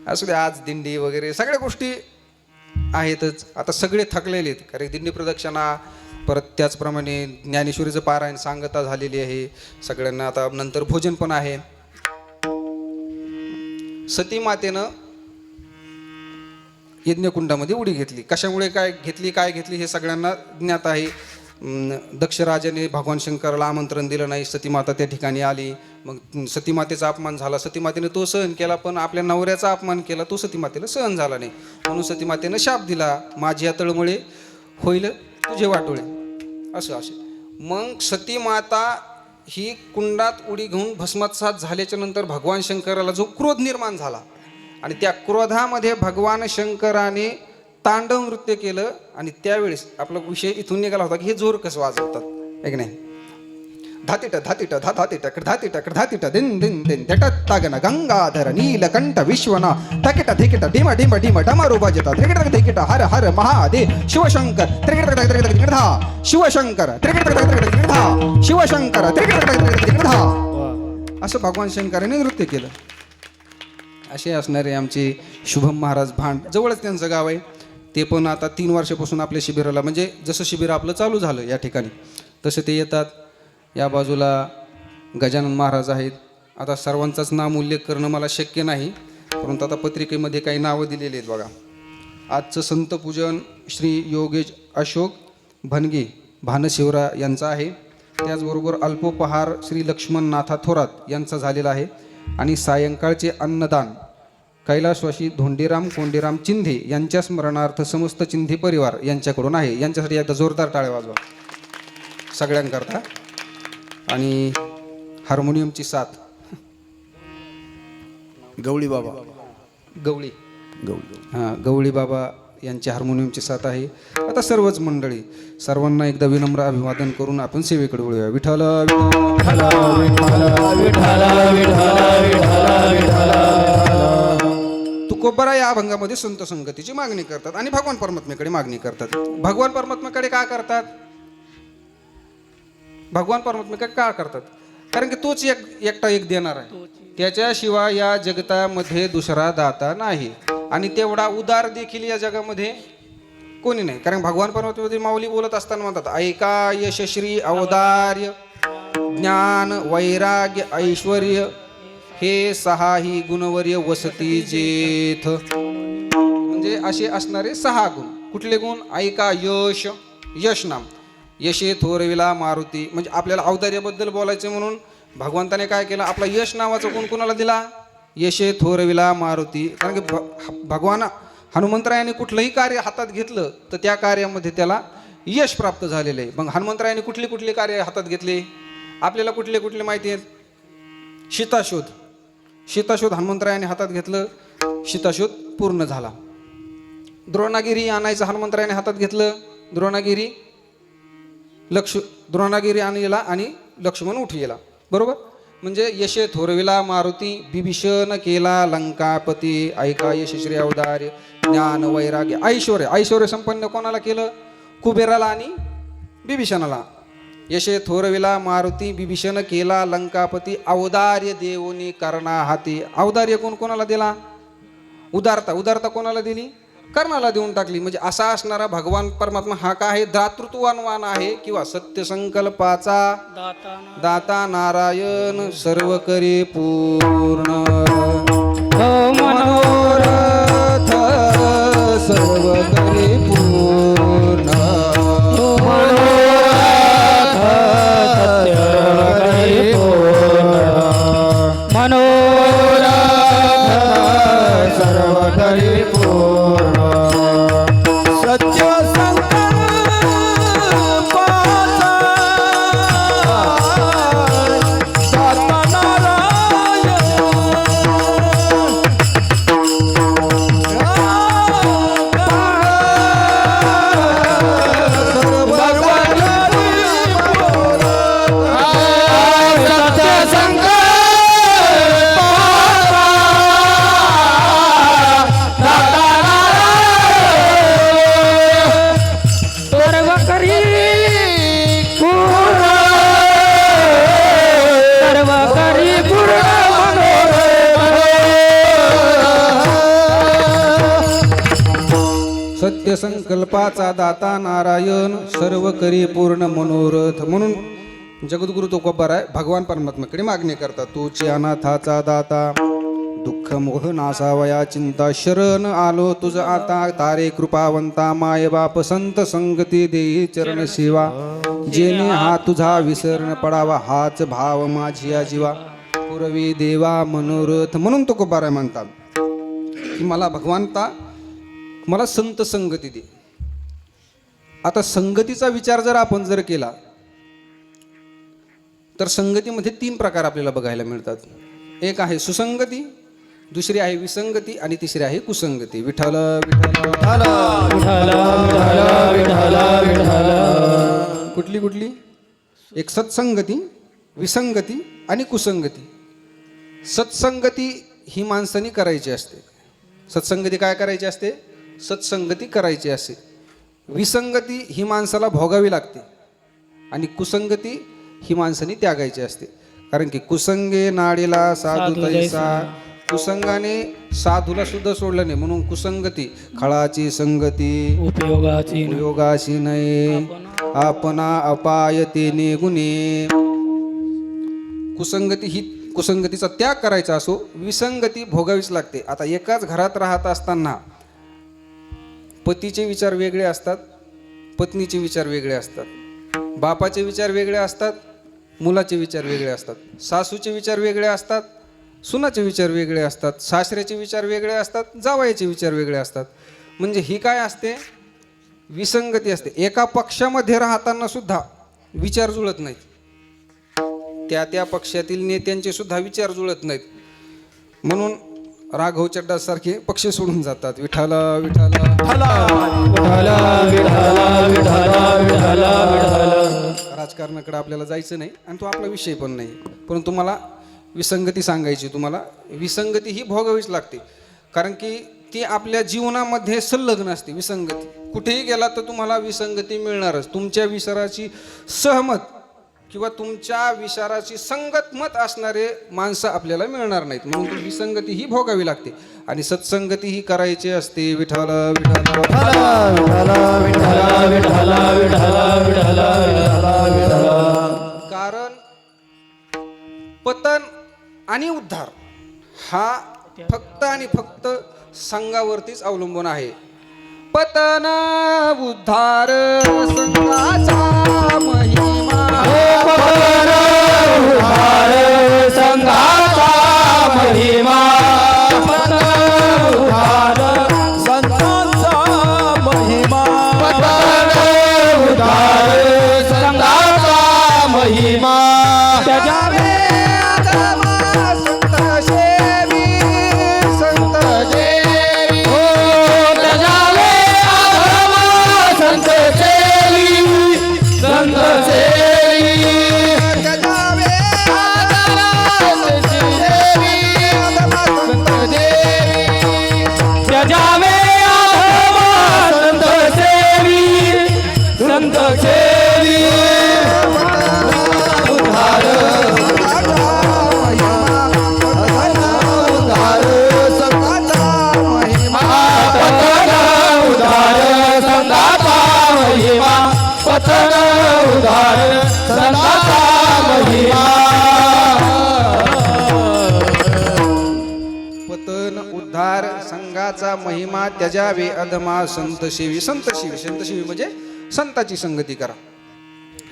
S2: असू दे, आज दिंडी वगैरे सगळ्या गोष्टी आहेतच. आता सगळे थकलेले आहेत, कारण दिंडी प्रदक्षिणा, परत त्याचप्रमाणे ज्ञानेश्वरीचं पारायण सांगता झालेली आहे सगळ्यांना. आता नंतर भोजन पण आहे. सती मातेनं यज्ञकुंडामध्ये उडी घेतली. कशामुळे काय घेतली हे सगळ्यांना ज्ञात आहे. दक्ष राजाने भगवान शंकराला आमंत्रण दिलं नाही, सतीमाता त्या ठिकाणी आली. मग सतीमातेचा अपमान झाला, सतीमातेने तो सहन केला, पण आपल्या नवऱ्याचा अपमान केला तो सतीमातेला सहन झाला नाही. म्हणून सतीमातेनं शाप दिला, माझ्या तळमुळे होईल तुझे वाटोळे, असं असे. मग सतीमाता ही कुंडात उडी घेऊन भस्मसात झाल्याच्या नंतर भगवान शंकराला जो क्रोध निर्माण झाला आणि त्या क्रोधामध्ये भगवान शंकराने तांडव नृत्य केलं. आणि त्यावेळेस आपला विषय इथून निघाला होता की हे जोर कसं वाजवतात, आहे की नाही. धातिट धातिट धा धातिट धातिट धातिट दिन दिन दिन धटत तागन गंगाधर नीलकंठ विश्वना धकिट धिकिट ढिम ढिम ढिम डमरू वाजता त्रिकिट धिकिट हर हर महादेव शिवशंकर त्रिकिट धा शिवशंकर त्रिकिट धा शिवशंकर त्रिकिट धा, असं भगवान शंकराने नृत्य केलं. असे असणारे आमचे शुभम महाराज भांड, जवळच त्यांचं गाव आहे. ते पण आता 3 वर्षापासून आपल्या शिबिराला, म्हणजे जसं शिबिर आपलं चालू झालं या ठिकाणी तसे ते येतात. या बाजूला गजानन महाराज आहेत. आता सर्वांचाच नाम उल्लेख करणं मला शक्य नाही, परंतु आता पत्रिकेमध्ये काही नावं दिलेली आहेत बघा. आजचं संतपूजन श्री योगेश अशोक भनगे भानशिवरा यांचं आहे. त्याचबरोबर अल्पोपहार श्री लक्ष्मणनाथा थोरात यांचा झालेला आहे. आणि सायंकाळचे अन्नदान कैलासवासी धोंडीराम कोंडीराम चिंधे यांच्या स्मरणार्थ समस्त चिंधे परिवार यांच्याकडून आहे. यांच्यासाठी एकदा जोरदार टाळ्या वाजवा सगळ्यांकरता. आणि हार्मोनियमची साथ
S3: गवळी बाबा
S2: गवळी हां गवळी बाबा यांची हार्मोनियमची साथ आहे. आता सर्वच मंडळी सर्वांना एकदा विनम्र अभिवादन करून आपण सेवेकडे वळूया. विठ्ठल विठ्ठल तुकोबरा या अभंगामध्ये संत संगतीची मागणी करतात आणि भगवान परमात्म्याकडे मागणी करतात. भगवान परमात्म्याकडे का करतात? भगवान परमात्म्याकडे का करतात? कारण की तोच एकटा एक देणार आहे. त्याच्याशिवाय या जगतामध्ये दुसरा दाता नाही आणि तेवढा उदार देखील या जगामध्ये कोणी नाही. कारण भगवान परमात्म्यामध्ये माऊली बोलत असताना म्हणतात ऐका यशश्री औदार्य ज्ञान वैराग्य ऐश्वर्य हे सहाही गुणवर्य वसती जेथ. म्हणजे असे असणारे 6 गुण. कुठले गुण? ऐका यश, यश नाम, यशे थोरविला मारुती. म्हणजे आपल्याला औदार्याबद्दल बोलायचं म्हणून भगवंताने काय केलं? आपला यश नावाचा गुण कोणाला दिला? यशे थोरविला मारुती. कारण की भगवान हनुमंतरायाने कुठलंही कार्य हातात घेतलं तर त्या कार्यामध्ये त्याला यश प्राप्त झालेलं आहे. मग हनुमंतरायाने कुठली कुठली कार्य हातात घेतली? आपल्याला कुठले कुठले माहिती आहेत? सीताशोध. सीताशोध हनुमंतरायाने हातात घेतलं, सीताशोध पूर्ण झाला. द्रोणागिरी आणायचं हनुमंतरायाने हातात घेतलं, द्रोणागिरी आणला आणि लक्ष्मण उठी गेला. बरोबर? म्हणजे यशे थोरविला मारुती बिभीषण केला लंकापती. ऐका यशश्री अवदार्य ज्ञान वैराग्य ऐश्वर्य. ऐश्वर्य संपन्न कोणाला केलं? कुबेराला आणि बिभीषणाला. यशे थोरविला मारुती बिभीषण केला लंकापती. औदार्य देवोनी कर्णा हाती. औदार्य कोणाला दिला? उदारता कोणाला दिली? कर्णाला देऊन टाकली. म्हणजे असा असणारा भगवान परमात्मा हा काय आहे? दातृत्ववान आहे किंवा सत्यसंकल्पाचा दाता नारायण सर्व करे पूर्ण. मनोरथ सर्व करे पूर्ण.
S4: मनोरथ
S1: सर्व करे पूर्ण. सत्य संकल्पाचा दाता नारायण
S2: सत्य संकल्पाचा दाता नारायण सर्व करी पूर्ण मनोरथ. म्हणून जगद्गुरु तुकोबार आहे भगवान परमात्म्याकडे मागणी करतात. तूची अनाथाचा दाता दुःख मोह नासावया चिंता शरण आलो तुझ आता. तारे कृपावंता माय बाप संत संगती देई चरण सेवा. जेणे हा तुझा विसरण पडावा हाच भाव माझिया जीवा. पुरवी देवा मनोरथ. म्हणून तुकोबार म्हणतात की मला भगवंता मला संत संगती दे. आता संगतीचा विचार जर आपण केला तर संगतीमध्ये 3 प्रकार आपल्याला बघायला मिळतात. एक आहे सुसंगती, दुसरी आहे विसंगती आणि तिसरी आहे कुसंगती. विठ्ठल विठ्ठल कुठली? एक सत्संगती, विसंगती आणि कुसंगती. सत्संगती ही माणसाने करायची असते. सत्संगती काय करायची असते? सत्संगती करायची असते. विसंगती ही माणसाला भोगावी लागते आणि कुसंगती ही माणसाने त्यागायची असते. कारण की कुसंगे नाडीला साधू तैसा. कुसंगाने साधूला सुद्धा सोडलं नाही म्हणून कुसंगती. खळाची संगती उपयोगाची नाही आपणा अपाय तेने गुणे. कुसंगतीचा त्याग करायचा असो, विसंगती भोगावीच लागते. आता एकाच घरात राहत असताना पतीचे विचार वेगळे असतात, पत्नीचे विचार वेगळे असतात, बापाचे विचार वेगळे असतात, मुलाचे विचार वेगळे असतात, सासूचे विचार वेगळे असतात, सुनाचे विचार वेगळे असतात, सासऱ्याचे विचार वेगळे असतात, जावयाचे विचार वेगळे असतात. म्हणजे ही काय असते? विसंगती असते. एका पक्षामध्ये राहताना सुद्धा विचार जुळत नाहीत. त्या पक्षातील नेत्यांचे सुद्धा विचार जुळत नाहीत. म्हणून राघव चड्डा सारखे पक्ष सोडून जातात. विठाला विठाला
S4: विठाला विठाला विठाला विठाला विठाला.
S2: राजकारणाकडे आपल्याला जायचं नाही आणि तो आपला विषय पण नाही. परंतु मला विसंगती सांगायची. तुम्हाला विसंगती ही भोगावीच लागते, कारण की ती आपल्या जीवनामध्ये संलग्न असते. विसंगती कुठेही गेला तर तुम्हाला विसंगती मिळणारच. तुमच्या विचाराची सहमत किंवा तुमच्या विचाराची संगत मत असणारे माणसं आपल्याला मिळणार नाहीत. म्हणून ती विसंगती ही भोगावी लागते आणि सत्संगती ही करायची असते. विठाला विठाला
S4: विठाला विठाला विठाला विठाला विठाला.
S2: कारण पतन आणि उद्धार हा फक्त आणि फक्त संघावरतीच अवलंबून आहे. पतन उद्धार संघाचा महिमा.
S4: पतन उद्धार संघाचा महिमा. पतन उद्धार संघाचा महिमा. पतन उद्धार संघाचा महिमा. त्याच्या
S2: संघाचा महिमा त्याजावे अधमा संतसेवी. संतसेवी संतसेवी म्हणजे संताची संगती करा.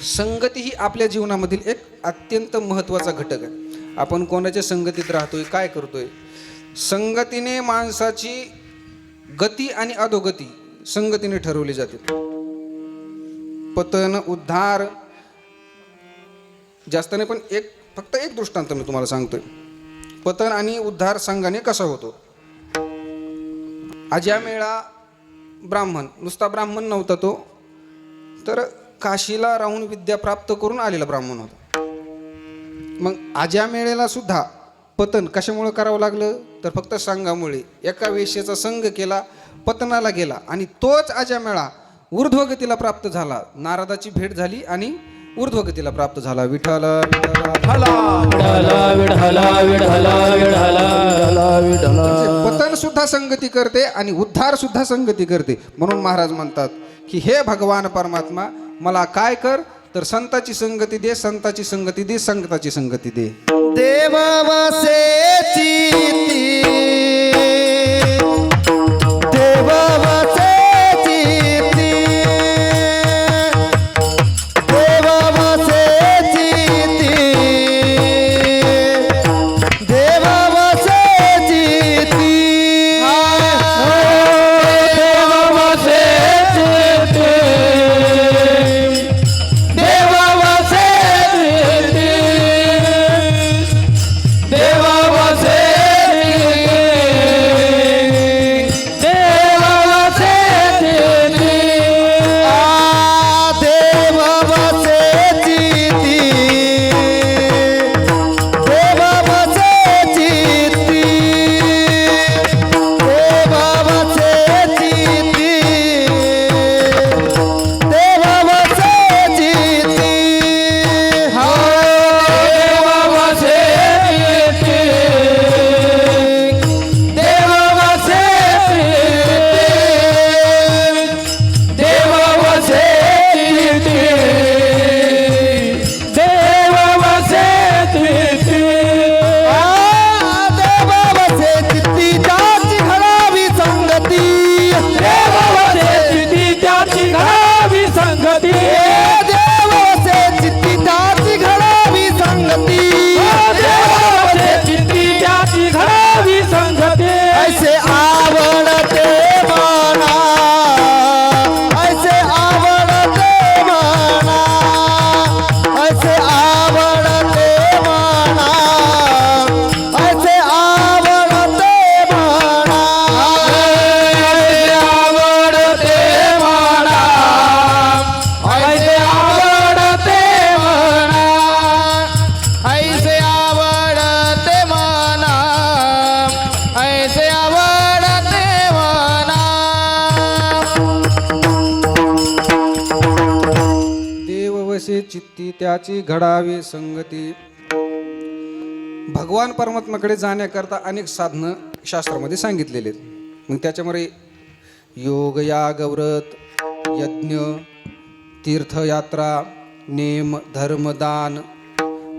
S2: संगती ही आपल्या जीवनामधील एक अत्यंत महत्त्वाचा घटक आहे. आपण कोणाच्या संगतीत राहतोय, काय करतोय. संगतीने माणसाची गती आणि अधोगती संगतीने ठरवली जाते. पतन उद्धार जास्त नाही, पण फक्त एक दृष्टांत मी तुम्हाला सांगतोय. पतन आणि उद्धार संघाने कसा होतो. अजामेळा ब्राह्मण, नुसता ब्राह्मण नव्हता तो, तर काशीला राहून विद्या प्राप्त करून आलेला ब्राह्मण होता. मग अजामेळेला सुद्धा पतन कशामुळे करावं लागलं, तर फक्त संघामुळे. एका वेश्येचा संघ केला, पतनाला गेला आणि तोच अजामेळा ऊर्ध्वगतीला प्राप्त झाला. नारदाची भेट झाली आणि ऊर्ध्वगतीला प्राप्त झाला. विठाला पतन सुद्धा संगती करते आणि उद्धार सुद्धा संगती करते. म्हणून महाराज म्हणतात की हे भगवान परमात्मा, मला काय कर, तर संताची संगती दे, संताची संगती दे, संताची संगती दे.
S3: देव वसेची देव वसेची देव वसेची देव वसेची
S4: देवा वसे
S2: चित्ती त्याची घडावी संगती. भगवान परमात्म्याकडे जाण्याकरता अनेक साधनं शास्त्रामध्ये सांगितलेले आहेत. मग त्याच्यामध्ये योग, याग, व्रत, यज्ञ, तीर्थयात्रा, नेम, धर्म, दान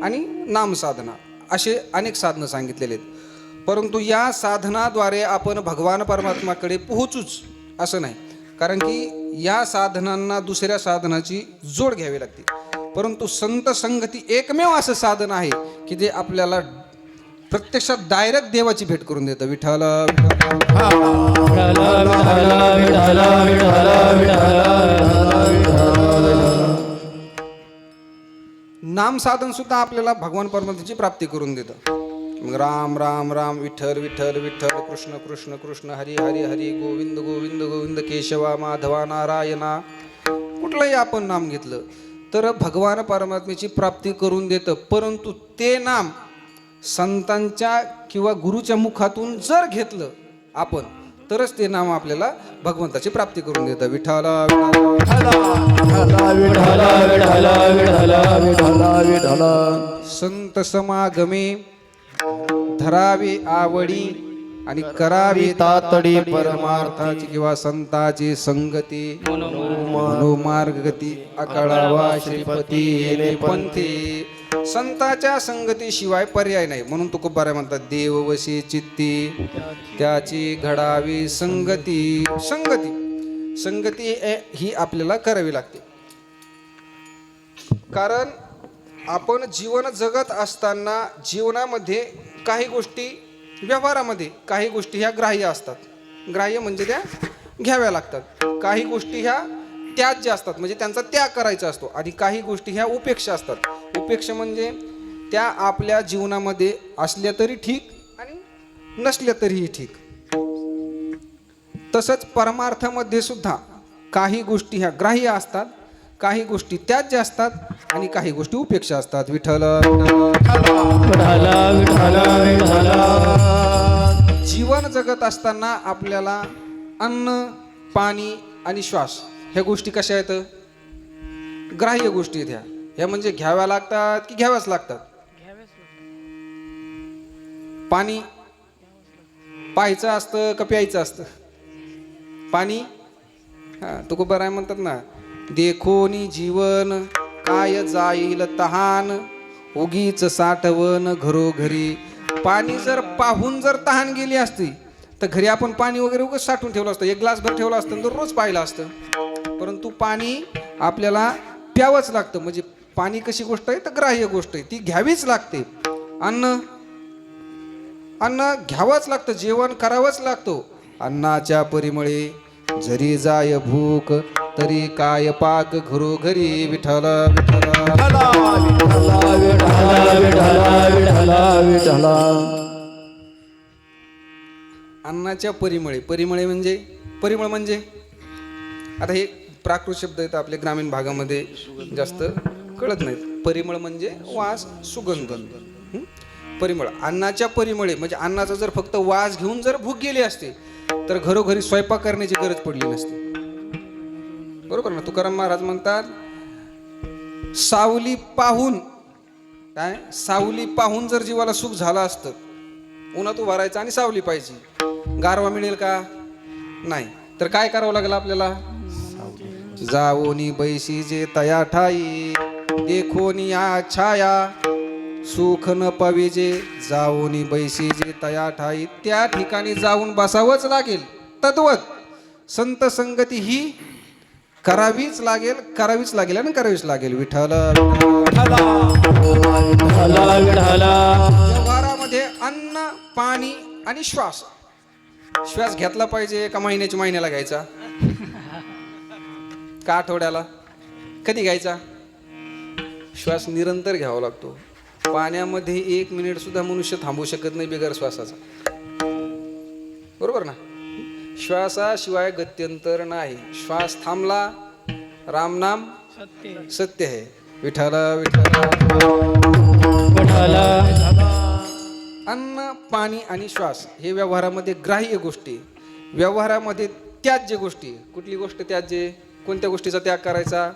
S2: आणि नामसाधना असे अनेक साधनं सांगितलेले आहेत. परंतु या साधनाद्वारे आपण भगवान परमात्म्याकडे पोहोचूच असं नाही, कारण की या साधनांना दुसऱ्या साधनाची जोड घ्यावी लागते. परंतु संत संगती एकमेव असं साधन आहे की जे आपल्याला प्रत्यक्षात डायरेक्ट देवाची भेट करून देतं. विठ्ठल नाम साधन सुद्धा आपल्याला भगवान परमात्म्याची प्राप्ती करून देतं. मग राम राम राम, विठ्ठल विठ्ठल विठ्ठल, कृष्ण कृष्ण कृष्ण, हरी हरी हरी, गोविंद गोविंद गोविंद, केशवा माधवा नारायणा, कुठलंही आपण नाम घेतलं तर भगवान परमात्म्याची प्राप्ती करून देतं. परंतु ते नाम संतांच्या किंवा गुरुच्या मुखातून जर घेतलं आपण तरच ते नाम आपल्याला भगवंताची प्राप्ती करून देतं. विठ्ठल संत समागमे धरावे आवडी आणि करावी तातडी परमार्थाची किंवा संताची संगती. मनोमार्गती अकळावा श्रीपती येणे पंथी. संताच्या संगतीशिवाय पर्याय नाही. म्हणून तुकोबाराय म्हणतात, देव वशी चित्ती त्याची घडावी संगती. संगती ही आपल्याला करावी लागते. कारण आपण जीवन जगत असताना जीवनामध्ये काही गोष्टी, व्यवहारामध्ये काही गोष्टी ह्या ग्राह्य असतात. ग्राह्य म्हणजे त्या घ्याव्या लागतात. काही गोष्टी ह्या त्याज्य असतात, म्हणजे त्यांचा त्याग करायचा असतो. आणि काही गोष्टी ह्या उपेक्षा असतात. उपेक्षा म्हणजे त्या आपल्या जीवनामध्ये असल्या तरी ठीक आणि नसल्या तरीही ठीक. तसंच परमार्थामध्ये सुद्धा काही गोष्टी ह्या ग्राह्य असतात, काही गोष्टी त्याज्य असतात आणि काही गोष्टी उपेक्षा असतात. विठ्ठल जीवन जगत असताना आपल्याला अन्न, पाणी आणि श्वास ह्या गोष्टी कशा आहेत? ग्राह्य गोष्टी आहेत. ह्या म्हणजे घ्याव्या लागतात की घ्याव्याच लागतात? पाणी पाहायचं असतं का प्यायचं असतं? पाणी तुकोबाराय म्हणतात ना, देखोनी जीवन काय जाईल तहान, उगीच साठवण घरोघरी. पाणी जर पाहून जर तहान गेली असती तर घरी आपण पाणी वगैरे उगाच साठवून ठेवलं असतं, एक ग्लास भर ठेवलं असतं तर रोज पाहिलं असतं. परंतु पाणी आपल्याला प्यावंच लागतं. म्हणजे पाणी कशी गोष्ट आहे तर ग्राह्य गोष्ट आहे, ती घ्यावीच लागते. अन्न घ्यावंच लागतं, जेवण करावंच लागतं. अन्नाच्या परिमळे जरी जाय भूक, तरी काय पाक घरोघरी. विठ्ठल अन्नाच्या परिमळे म्हणजे परिमळ म्हणजे आता हे प्राकृत शब्द आहेत, आपल्या ग्रामीण भागामध्ये जास्त कळत नाहीत. परिमळ म्हणजे वास, सुगंध. परिमळ, अन्नाच्या परिमळे म्हणजे अन्नाचा जर फक्त वास घेऊन जर भूक गेली असते तर घरोघरी स्वयंपाक करण्याची गरज पडली नसते. बरोबर ना? तुकाराम महाराज म्हणतात, सावली पाहून, काय सावली पाहून जर जीवाला सुख झालं असतं, उन्हात उभा राहायचं आणि सावली पाहिजे, गारवा मिळेल का? नाही. तर काय करावं लागेल आपल्याला? जावोनी बैसी जे तया ठाई, देखोनी या छाया, सुख न पविजे. जावोनी बैसी जे तया ठाई, त्या ठिकाणी जाऊन बसावंच लागेल. तद्वत संत संगती ही करावीच लागेल आणि करावीच लागेल. विठ्ठल व्यवहारामध्ये अन्न, पाणी आणि श्वास. श्वास घेतला पाहिजे का महिन्याला घ्यायचा का आठवड्याला? कधी घ्यायचा? श्वास निरंतर घ्यावा लागतो. पाण्यामध्ये 1 मिनिट सुद्धा मनुष्य थांबू शकत नाही बिगर श्वासाचा. बरोबर ना? श्वासाशिवाय गत्यंतर नाही. श्वास थांबला, रामनाम सत्य आहे. विठ्ठल अन्न, पाणी आणि श्वास हे व्यवहारामध्ये ग्राह्य गोष्टी. व्यवहारामध्ये त्याज्य गोष्टी. कुठली गोष्ट त्याज्य? कोणत्या गोष्टीचा त्याग करायचा?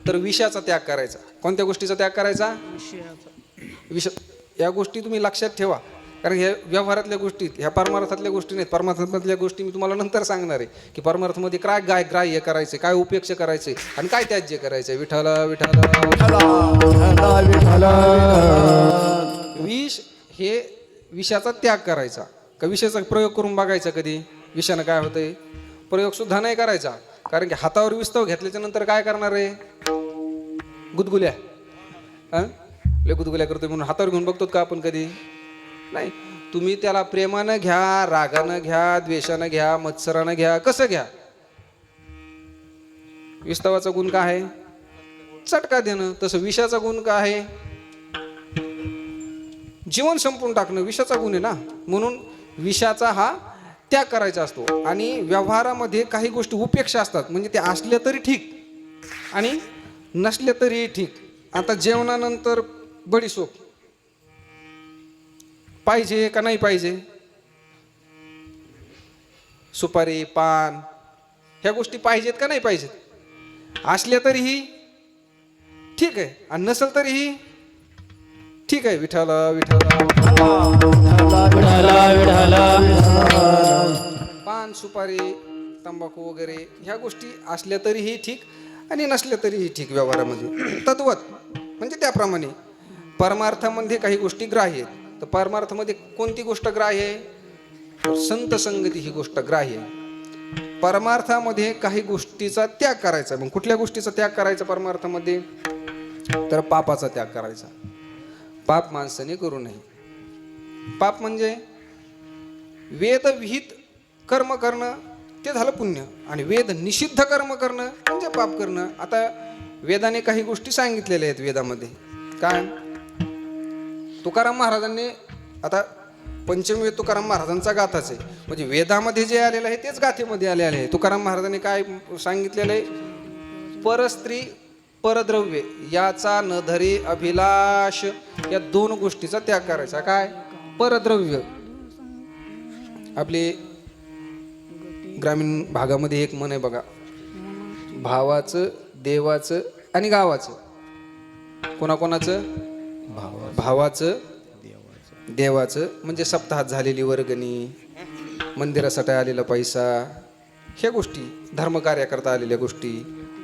S2: तर विषयाचा त्याग करायचा. कोणत्या गोष्टीचा त्याग करायचा? विष या गोष्टी तुम्ही लक्षात ठेवा, कारण ह्या व्यवहारातल्या गोष्टी, ह्या परमार्थातल्या गोष्टी नाहीत. परमार्थातल्या गोष्टी मी तुम्हाला नंतर सांगणार आहे की परमार्थामध्ये काय ग्राह्य करायचे, काय उपेक्ष करायचे आणि काय त्याज्य करायचे. विठ्ठल विठ्ठल. विष हे विषाचा त्याग करायचा. का विषाचा प्रयोग करून बघायचा कधी? विषानं काय होतंय? प्रयोग सुद्धा नाही करायचा, कारण की हातावर विस्तव घेतल्याच्या नंतर काय करणार आहे? गुदगुल्या. लय गुदगुल्या करतोय म्हणून हातावर घेऊन बघतो का आपण कधी? नाही. तुम्ही त्याला प्रेमानं घ्या, रागानं घ्या, द्वेषानं घ्या, मत्सरानं घ्या, कसं घ्या. विस्तवाचा गुण काय आहे? चटका देणं. तसं विषाचा गुण काय आहे? जीवन संपून टाकणं. विषाचा गुण आहे ना. म्हणून विषाचा हा त्याग करायचा असतो. आणि व्यवहारामध्ये काही गोष्टी उपेक्षा असतात, म्हणजे ते असल्या तरी ठीक आणि नसले तरी ठीक. आता जेवणानंतर बडीशोप पाहिजे का नाही पाहिजे? सुपारी, पान, ह्या गोष्टी पाहिजेत का नाही पाहिजेत? असल्या तरीही ठीक आहे आणि नसेल तरीही ठीक आहे. विठ्ठल विठ्ठल. पान, सुपारी, तंबाखू वगैरे ह्या गोष्टी असल्या तरीही ठीक आणि नसल्या तरीही ठीक. व्यवहारामध्ये तद्वत म्हणजे त्याप्रमाणे परमार्थामध्ये काही गोष्टी ग्राह्य आहेत. तर परमार्थामध्ये कोणती गोष्ट ग्राह्य आहे? तर संत संगती ही गोष्ट ग्राह्य आहे. परमार्थामध्ये काही गोष्टीचा त्याग करायचा. मग कुठल्या गोष्टीचा त्याग करायचा परमार्थामध्ये? तर पापाचा त्याग करायचा. पाप माणसाने करू नये. पाप म्हणजे वेदविहित कर्म करणं, ते झालं पुण्य. आणि वेद निषिद्ध कर्म करणं म्हणजे पाप करणं. आता वेदाने काही गोष्टी सांगितलेल्या आहेत वेदामध्ये. काय? तुकाराम महाराजांनी, आता पंचमवेद तुकाराम महाराजांचा गाथाच आहे, म्हणजे वेदामध्ये जे आलेलं आहे तेच गाथेमध्ये आलेलं आहे. तुकाराम महाराजांनी काय सांगितलेलं आहे? परस्त्री परद्रव्य याचा न धरी अभिलाष, या दोन गोष्टीचा त्याग करायचा. काय? परद्रव्य. आपले ग्रामीण भागामध्ये एक म्हण आहे बघा, भावाचं, देवाचं आणि गावाचं. कोणाकोणाचं? भावाचं, देवाचं म्हणजे सप्ताहात झालेली वर्गणी, मंदिरासाठी आलेला पैसा, ह्या गोष्टी, धर्मकार्याकरता आलेल्या गोष्टी.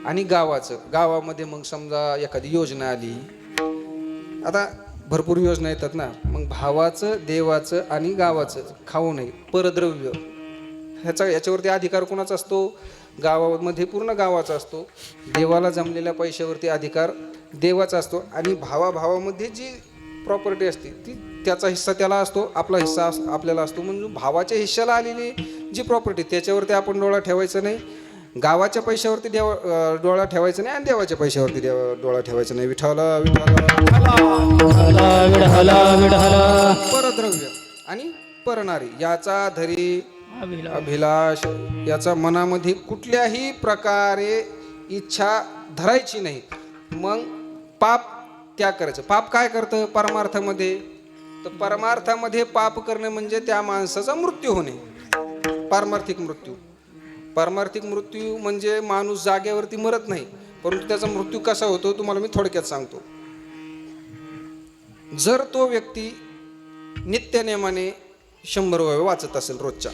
S2: आणि गावाचं, गावामध्ये मग समजा एखादी योजना आली, आता भरपूर योजना येतात ना, मग भावाचं, देवाचं आणि गावाचं खाऊ नये. परद्रव्य याच्यावरती अधिकार कोणाचा असतो? गावामध्ये पूर्ण गावाचा असतो. देवाला जमलेल्या पैशावरती अधिकार देवाचा असतो. आणि भावाभावामध्ये जी प्रॉपर्टी असते ती त्याचा हिस्सा त्याला असतो, आपला हिस्सा आपल्याला असतो. म्हणजे भावाच्या हिश्श्याला आलेली जी प्रॉपर्टी त्याच्यावरती आपण डोळा ठेवायचा नाही. गावाच्या पैशावरती डोळा ठेवायचा नाही आणि देवाच्या पैशावरती डोळा ठेवायचा नाही. विठ्ठल विठ्ठल. परद्रव्य आणि परनारी याचा धरी अभिलाष, याचा मनामध्ये कुठल्याही प्रकारे इच्छा धरायची नाही. मग पाप त्याग करायचं. पाप काय करतं परमार्थामध्ये? तर परमार्थामध्ये पाप करणे म्हणजे त्या माणसाचा मृत्यू होणे. पारमार्थिक मृत्यू. पारमार्थिक मृत्यू म्हणजे माणूस जागेवरती मरत नाही, परंतु त्याचा मृत्यू कसा होतो तुम्हाला मी थोडक्यात सांगतो. जर तो व्यक्ती नित्यनेमाने 100 ओव्या वाचत असेल रोजच्या,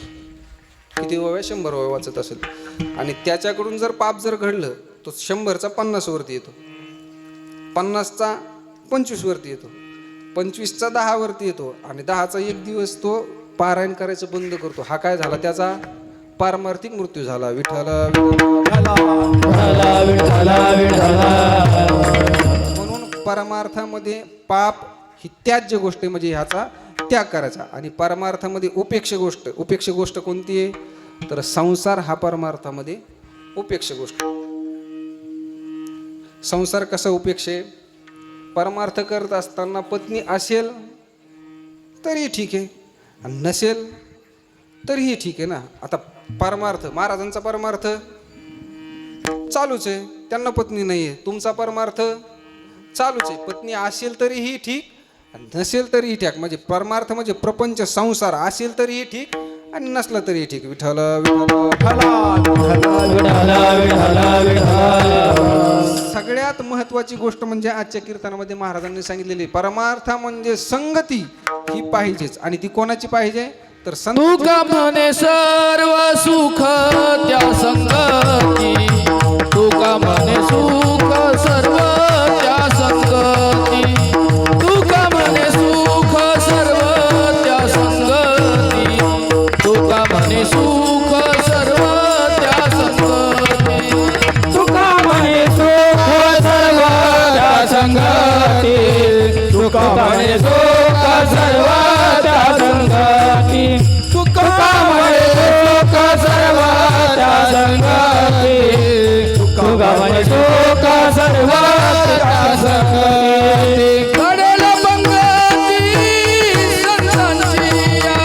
S2: किती ओव्या? 100 ओव्या वाचत असेल, आणि त्याच्याकडून जर पाप जर घडलं तो 100चा 50 वरती येतो, 50चा 25 वरती येतो, 25चा 10 वरती येतो, आणि 10चा एक दिवस तो पारायण करायचं बंद करतो. हा काय झाला? त्याचा पारमार्थिक मृत्यू झाला. विठ्ठल. म्हणून परमार्थामध्ये पाप ही त्याज्य गोष्ट आहे, म्हणजे ह्याचा त्याग करायचा. आणि परमार्थामध्ये उपेक्ष गोष्ट कोणती आहे? तर संसार हा परमार्थामध्ये उपेक्ष गोष्ट. संसार कसा उपेक्ष आहे? परमार्थ करत असताना पत्नी असेल तरी ठीक आहे आणि नसेल तरीही ठीक आहे ना. आता परमार्थ, महाराजांचा परमार्थ चालूच आहे, त्यांना पत्नी नाही आहे. तुमचा परमार्थ चालूच आहे, पत्नी असेल तरीही ठीक नसेल तरीही ठीक. म्हणजे परमार्थ म्हणजे प्रपंच, संसार असेल तरीही ठीक आणि नसला तरी ठीक. विठ्ठल विठ्ठल. सगळ्यात महत्वाची गोष्ट म्हणजे आजच्या कीर्तनामध्ये महाराजांनी संगितलेली परमार्थ म्हणजे संगती ही पाहिजेच. आणि ती कोणाची पाहिजे तर संत.
S4: तुका म्हणे सर्व सुख त्या संगती, तुका म्हणे सुख सर्व त्या संगती, तुका म्हणे सुख सर्व त्या संगती, तुका म्हणे सुख सर्व त्या संगती, तुका म्हणे सुख सर्व त्या संगती, तुका म्हणे सुख सर्व त्या संगती, तुका म्हणे सुख सर्व त्या संगती, तुका म्हणे सुख सर्व त्या संगती. घडेल पंगती संतांची या,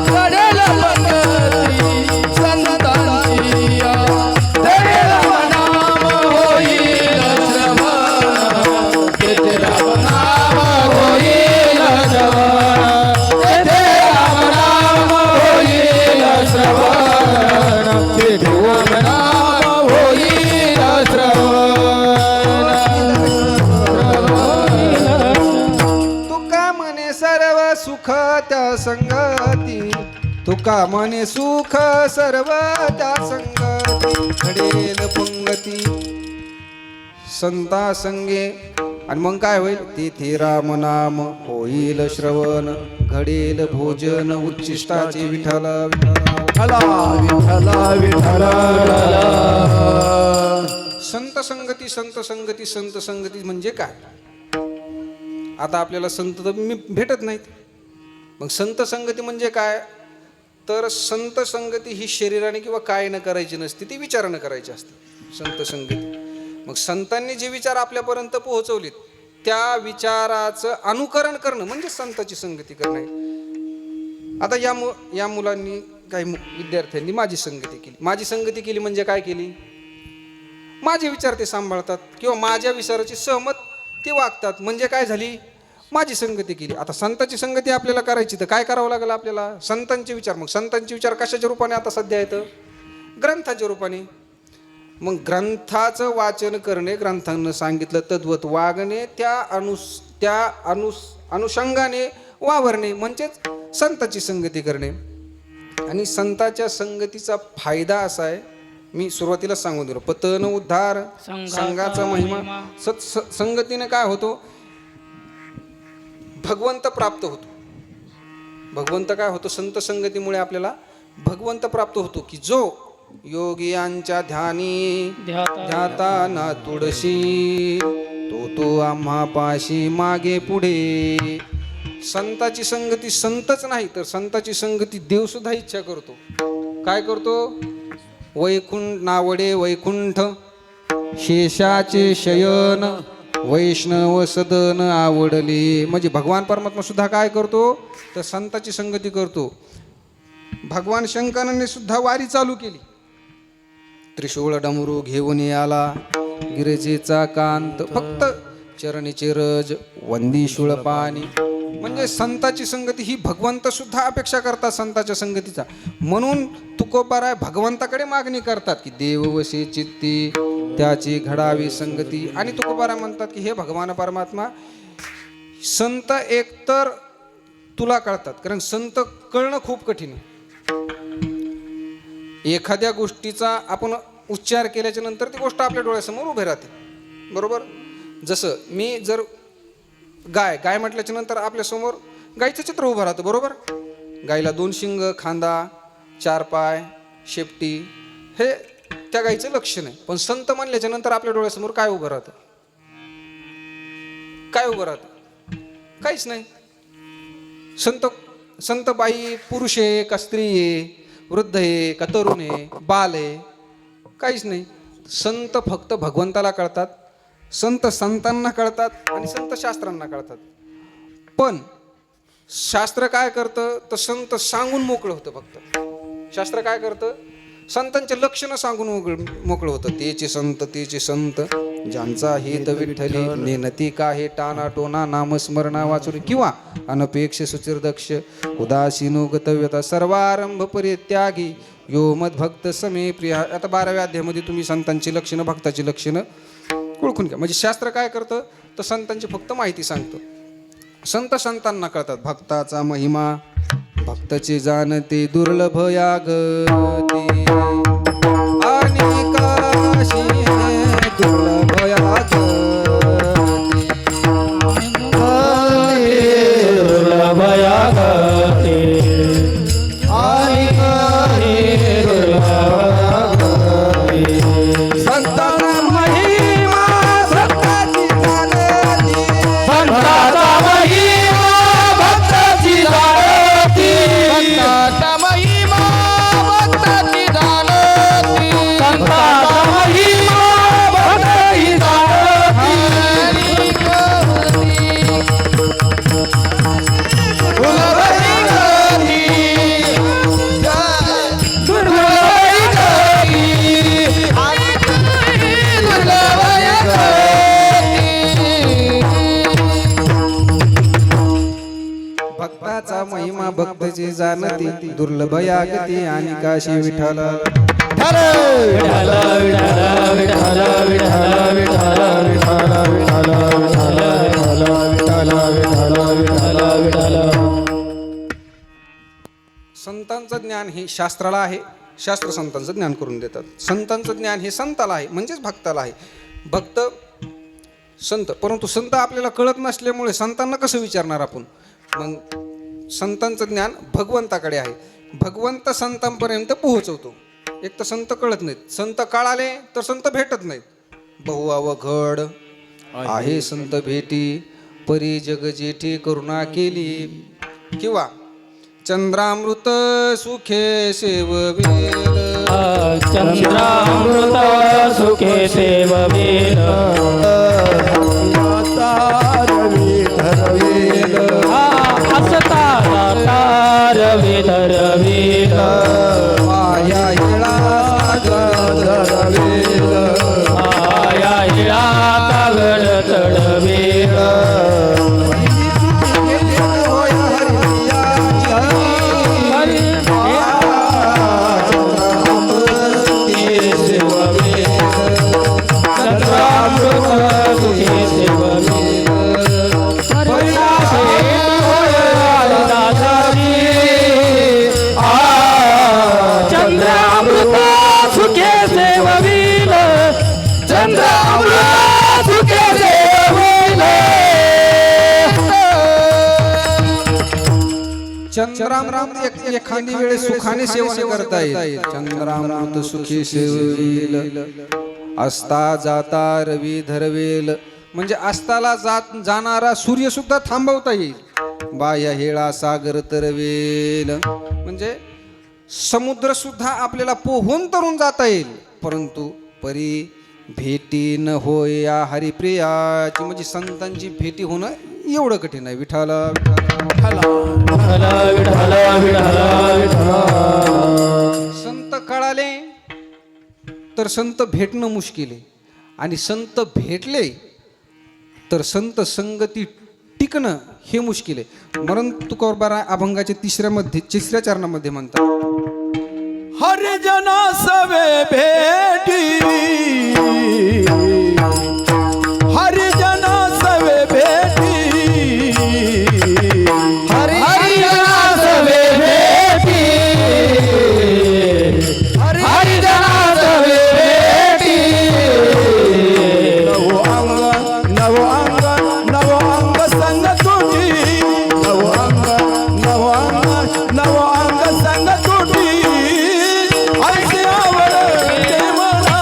S4: घडेल पंगती संतांची या, घडेल नाम होईल श्रवण, तेथे राम नाम होईल श्रवण, तेथे राम नाम होईल श्रवण, तेथे राम नाम होईल
S2: तुका म्हणे सर्व सुख त्या संगती, तुका म्हणे सुख सर्व त्या संगती. घडेल पंगती संता संगे आणि मग काय होईल तेथे राम नाम होईल श्रवण, घडेल भोजन उच्चिष्टाचे. विठ्ठल संत संगती संत संगती संत संगती म्हणजे काय. आता आपल्याला संत तर भेटत नाहीत. मग संत संगती म्हणजे काय तर संत संगती ही शरीराने किंवा काय न करायची नसते, ती विचारानं करायची असते संत संगती. मग संतांनी जे विचार आपल्यापर्यंत पोहोचवलेत त्या विचाराचं अनुकरण करणं म्हणजे संताची संगती करणे. आता या मुलांनी काही विद्यार्थ्यांनी माझी संगती केली. माझी संगती केली म्हणजे काय केली, माझे विचार ते सांभाळतात किंवा माझ्या विचाराची सहमत ते वागतात म्हणजे काय झाली, माझी संगती केली. आता संतांची संगती आपल्याला करायची तर काय करावं लागेल आपल्याला, संतांचे विचार. मग संतांचे विचार कशाच्या रूपाने आता सध्या येतं, ग्रंथाच्या रूपाने. मग ग्रंथाचं वाचन करणे, ग्रंथांना सांगितलं तद्वत वागणे, त्या अनुषंगाने वावरणे म्हणजेच संताची संगती करणे. आणि संताच्या संगतीचा फायदा असा आहे, मी सुरुवातीला सांगून दिलो, पतन उद्धार संघाचा महिमा. संगतीने काय होतो, भगवंत प्राप्त होतो. भगवंत काय होतो, संत संगतीमुळे आपल्याला भगवंत प्राप्त होतो. की जो योगियांच्या ध्यानी ध्याता ना तुळशी, तो आम्हा पाशी मागे पुढे. संताची संगती संतच नाही तर संताची संगती देव सुद्धा इच्छा करतो. काय करतो, वैकुंठ नावडे वैकुंठ शेषाचे शयन, वैष्णव सदन आवडले. म्हणजे भगवान परमात्मा सुद्धा काय करतो तर संताची संगती करतो. भगवान शंकराने सुद्धा वारी चालू केली. त्रिशूळ डमरू घेऊन आला, गिरजेचा कांत फक्त चरणीचे रज वंदीशूळ पाणी. म्हणजे संताची संगती ही भगवंत सुद्धा अपेक्षा करतात संताच्या संगतीचा. म्हणून तुकोबाराय भगवंताकडे मागणी करतात की देव वसे चित्ती त्याची घडावी संगती. आणि तुकोबाराय म्हणतात की हे भगवान परमात्मा, संत एकतर तुला कळतात, कारण संत कळणं खूप कठीण आहे. एखाद्या गोष्टीचा आपण उच्चार केल्याच्या नंतर ती गोष्ट आपल्या डोळ्यासमोर उभी राहते, बरोबर. जसं मी जर गाय म्हटल्याच्या नंतर आपल्यासमोर गायचं चित्र उभं राहतं, बरोबर. गायला 2 शिंग, खांदा, 4 पाय, शेपटी, हे त्या गायचं लक्षण आहे. पण संत म्हणल्याच्या नंतर आपल्या डोळ्यासमोर काय उभं राहतं, काय उभं राहतं, काहीच नाही. संत बाई पुरुष आहे का स्त्री आहे, वृद्ध आहे का तरुण आहे, बाल आहे, काहीच नाही. संत फक्त भगवंताला कळतात, संत संतांना कळतात आणि संत शास्त्रांना कळतात. पण शास्त्र काय करतं तर संत सांगून मोकळं होतं. फक्त शास्त्र काय करतं, संतांचे लक्षणं सांगून मोकळं होतं. तेचे संत ज्यांचा हित विठ्ठली नेनती काहे टाना टोना नामस्मरणा वाचुरी किंवा अनपेक्ष सुचिरदक्ष उदासीनो गतव्यता सर्वारंभ परित्यागी यो मद्भक्त समे प्रिया. आता 12व्या अध्यायामध्ये तुम्ही संतांची लक्षणं भक्ताची लक्षणं ओळखून घ्या. म्हणजे शास्त्र काय करतं तर संतांची फक्त माहिती सांगतं. संत संतांना कळतात. भक्ताचा महिमा भक्तचे जाणते दुर्लभ यागती आणि काशी दुर्लभ यागती
S4: दुर्लभ यागते
S2: आणि काशी दुर्लभ यागती. संतांना महिमा भक्ताची जाणती
S4: भक्ताचा महिमा भक्ताची जाणती
S3: संतांचा महिमा भक्ताची जाणती
S4: संताचा महिमा भक्ताची जाणती
S2: भक्ताचा महिमा भक्तची जाणती दुर्लभ यागती आणि काशी विठाला.
S4: विठ्ठल विठ्ठल विठ्ठल विठ्ठल विठ्ठल विठ्ठल विठ्ठल विठ्ठल विठ्ठल विठ्ठल विठ्ठल.
S2: संतांचं ज्ञान हे शास्त्राला आहे. शास्त्र संतांचं ज्ञान करून देतात. संतांचं ज्ञान हे संताला आहे म्हणजेच भक्ताला आहे. भक्त संत, परंतु संत आपल्याला कळत नसल्यामुळे संतांना कसं विचारणार आपण. मग संतांचं ज्ञान भगवंताकडे आहे. भगवंत संतांपर्यंत पोहोचवतो. एक तर संत कळत नाहीत. संत कळाले तर संत भेटत नाहीत. बहु अवघड आहे संत भेटी परी जग जेठी करुणा केली किंवा चंद्रामृत सुखे सेववेल
S4: चंद्रामृत सुखे सेववेल हसता रवी धरवेल
S2: माया येळा धरवेल
S4: माया हिळा तागड चढवेल
S2: चंद्रामृत एखादी वेळेस सुखाने सेवन करता येईल. चंद्रामृत सुखी सेववेल असता जाता रवी धरवेल म्हणजे अस्ताला जाणारा सूर्य सुद्धा थांबवता येईल. बाया हेळा सागर तरवेल म्हणजे समुद्र सुद्धा आपल्याला पोहून तरून जाता येईल. परंतु परी भेटी न होय या हरिप्रियाची म्हणजे संतांची भेटी होणं एवढं कठीण आहे. विठाला संत कळाले तर संत भेटणं मुश्किल आहे आणि संत भेटले तर संत संगती टिकणं हे मुश्किल आहे. म्हणून तुकोबारा अभंगाच्या तिसऱ्या चरणामध्ये म्हणतात
S1: हरिजना सवे भेटी हरिजना सवे भेटी
S4: हरिजना सवे भेटी हरिजना सवे भेटी
S1: नव अंग नव अंग संग तुटी नव अंग संग तुटी ऐसे आवड ते मला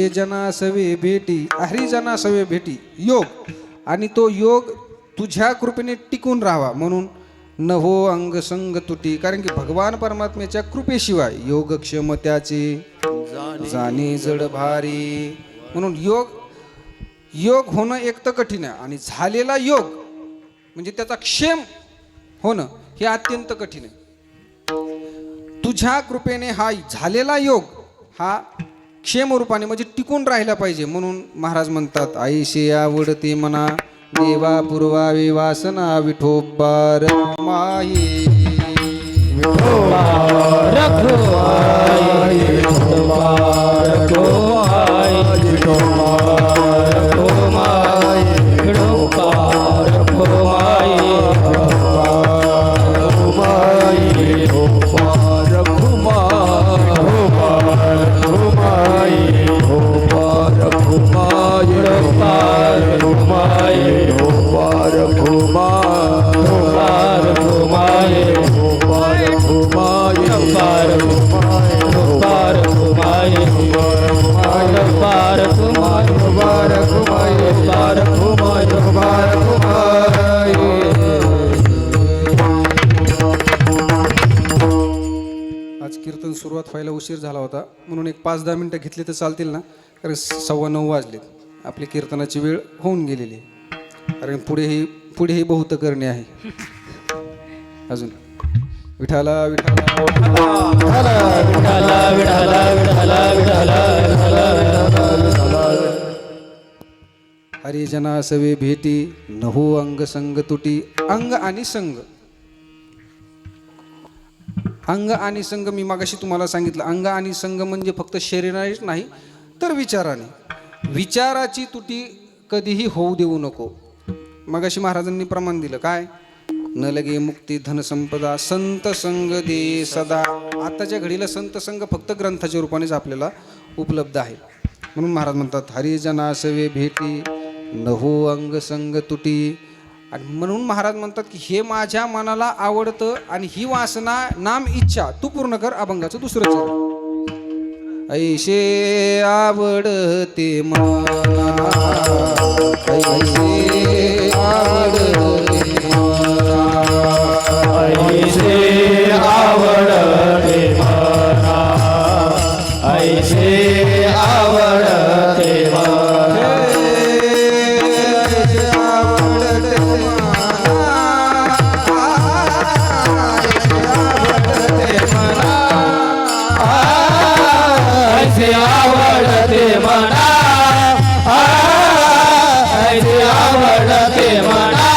S2: हरिजना सवे भेटी, हरिजना सवे भेटी योग, आणि तो योग तुझ्या कृपेने टिकून राहावा म्हणून न हो अंग संग तुटी. कारण की भगवान परमात्म्याच्या कृपेशिवाय योगक्षम त्याचे जाणे जड भारी. म्हणून योग होणं एक तर कठीण आहे, आणि झालेला योग म्हणजे त्याचा क्षेम होणं हे अत्यंत कठीण आहे. तुझ्या कृपेने हा झालेला योग हा क्षेम रूपाने म्हणजे टिकून राहिला पाहिजे. म्हणून महाराज म्हणतात, आईशे आवडते मना देवा पुरवावे वासना विठोबा रखुमाई. आज कीर्तन सुरुवात व्हायला उशीर झाला होता, म्हणून एक 5-10 मिनटं घेतली तर चालतील ना? कारण 9:15 वाजलेत, आपली कीर्तनाची वेळ होऊन गेलेली आहे. कारण पुढेही बहुत करणे आहे अजून. विठाला विठाला हरिजना सवे भेटी नहो अंग संग तुटी. अंग आणि संग, अंग आणि संग मी मागाशी तुम्हाला सांगितलं. अंग आणि संग म्हणजे फक्त शरीरानेच नाही तर विचाराने. विचाराची तुटी कधीही होऊ देऊ नको. मागाशी महाराजांनी प्रमाण दिलं काय? न लगे मुक्ती धनसंपदा संत संग दे सदा. आताच्या घडीला संत संग फक्त ग्रंथाच्या रूपानेच आपल्याला उपलब्ध आहे. म्हणून महाराज म्हणतात हरिजना सवे भेटी नहो अंग संग तुटी. आणि म्हणून महाराज म्हणतात की हे माझ्या मनाला आवडतं आणि ही वासना नाम इच्छा तू पूर्ण कर. अभंगाचं दुसरं चरण. ऐशे आवडते मना, ऐशे आवडते मना,
S4: ऐसे आवडते मना, ऐसे आवडते मना. ऐसे आवडते मना, ऐसे आवडते मना.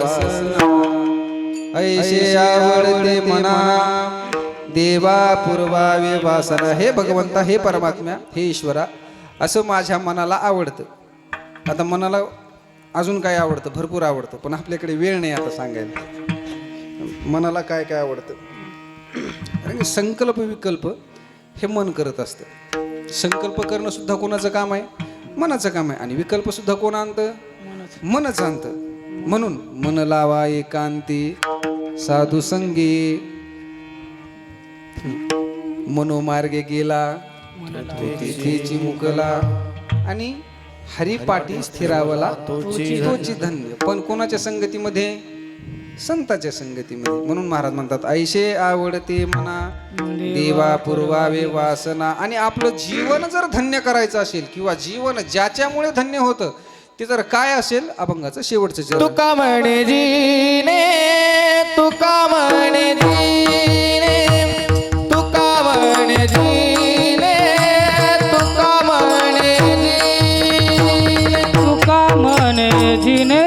S2: सत्रम ऐशे आवडते मना देवा पूर्वावे वासना. हे भगवंता, हे परमात्म्या, हे ईश्वरा, असं माझ्या मनाला आवडतं. आता मनाला अजून काय आवडतं? भरपूर आवडतं, पण आपल्याकडे वेळ नाही आता सांगायला मनाला काय काय आवडतं. कारण संकल्प विकल्प हे मन करत असतं. संकल्प करणं सुद्धा कोणाचं काम आहे? मनाचं काम आहे. आणि विकल्प सुद्धा कोण आणतं? मनच आणतं. म्हणून मन लावा एकांती साधू संगी, मनोमार्गे गेला तिथेची मुकला, आणि हरिपाठी स्थिरावला तोची धन्य. पण कोणाच्या संगतीमध्ये? संताच्या संगतीमध्ये. म्हणून महाराज म्हणतात ऐशे आवडते मना देवा पूर्वावे वासना. आणि आपलं जीवन जर धन्य करायचं असेल, किंवा जीवन ज्याच्यामुळे धन्य होतं ते जर काय असेल, अभंगाचं शेवटचं चरण.
S3: तुका म्हणे जीने, तुका म्हणे जीने, तुका म्हणे जीने, तुका म्हणे जीने,
S4: तुका म्हणे जिने,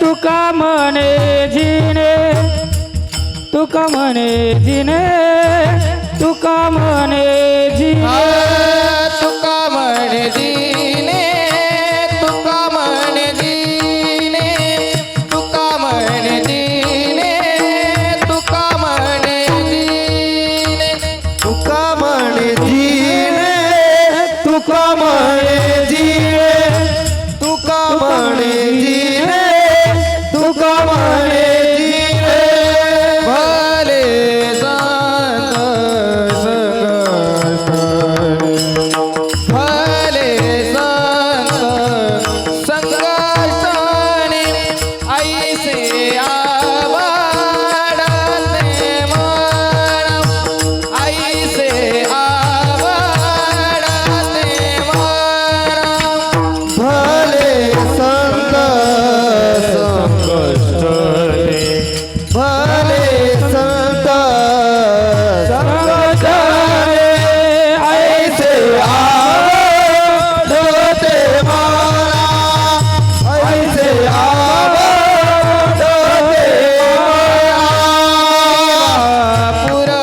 S4: तुका म्हणे जिने, तुका म्हणे जिने, तुका म्हणे जिने,
S3: तुका म्हणे जीने, तुका म्हणे जीने, तुका म्हणे जीने, तुका म्हणे जीने,
S1: तुका म्हणे जीने, तुका म्हणे जीने, तुका म्हणे जीने, तुका म्हणे जीने.
S3: भले संत भले संत संकटाने ऐसे आवाडते मन, ऐसे आवाडते मन.
S1: भले संत भले संत संकटाने ऐसे आवडते मला, ऐसे आवडते
S3: पुरा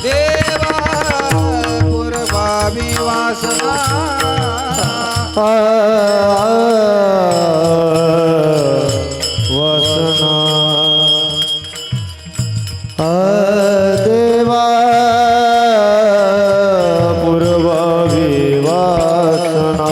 S1: देवा पूर्वावी वासना. वासना देवा पूर्वावी वासना.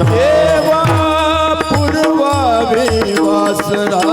S1: देवा पूर्वावी वासना.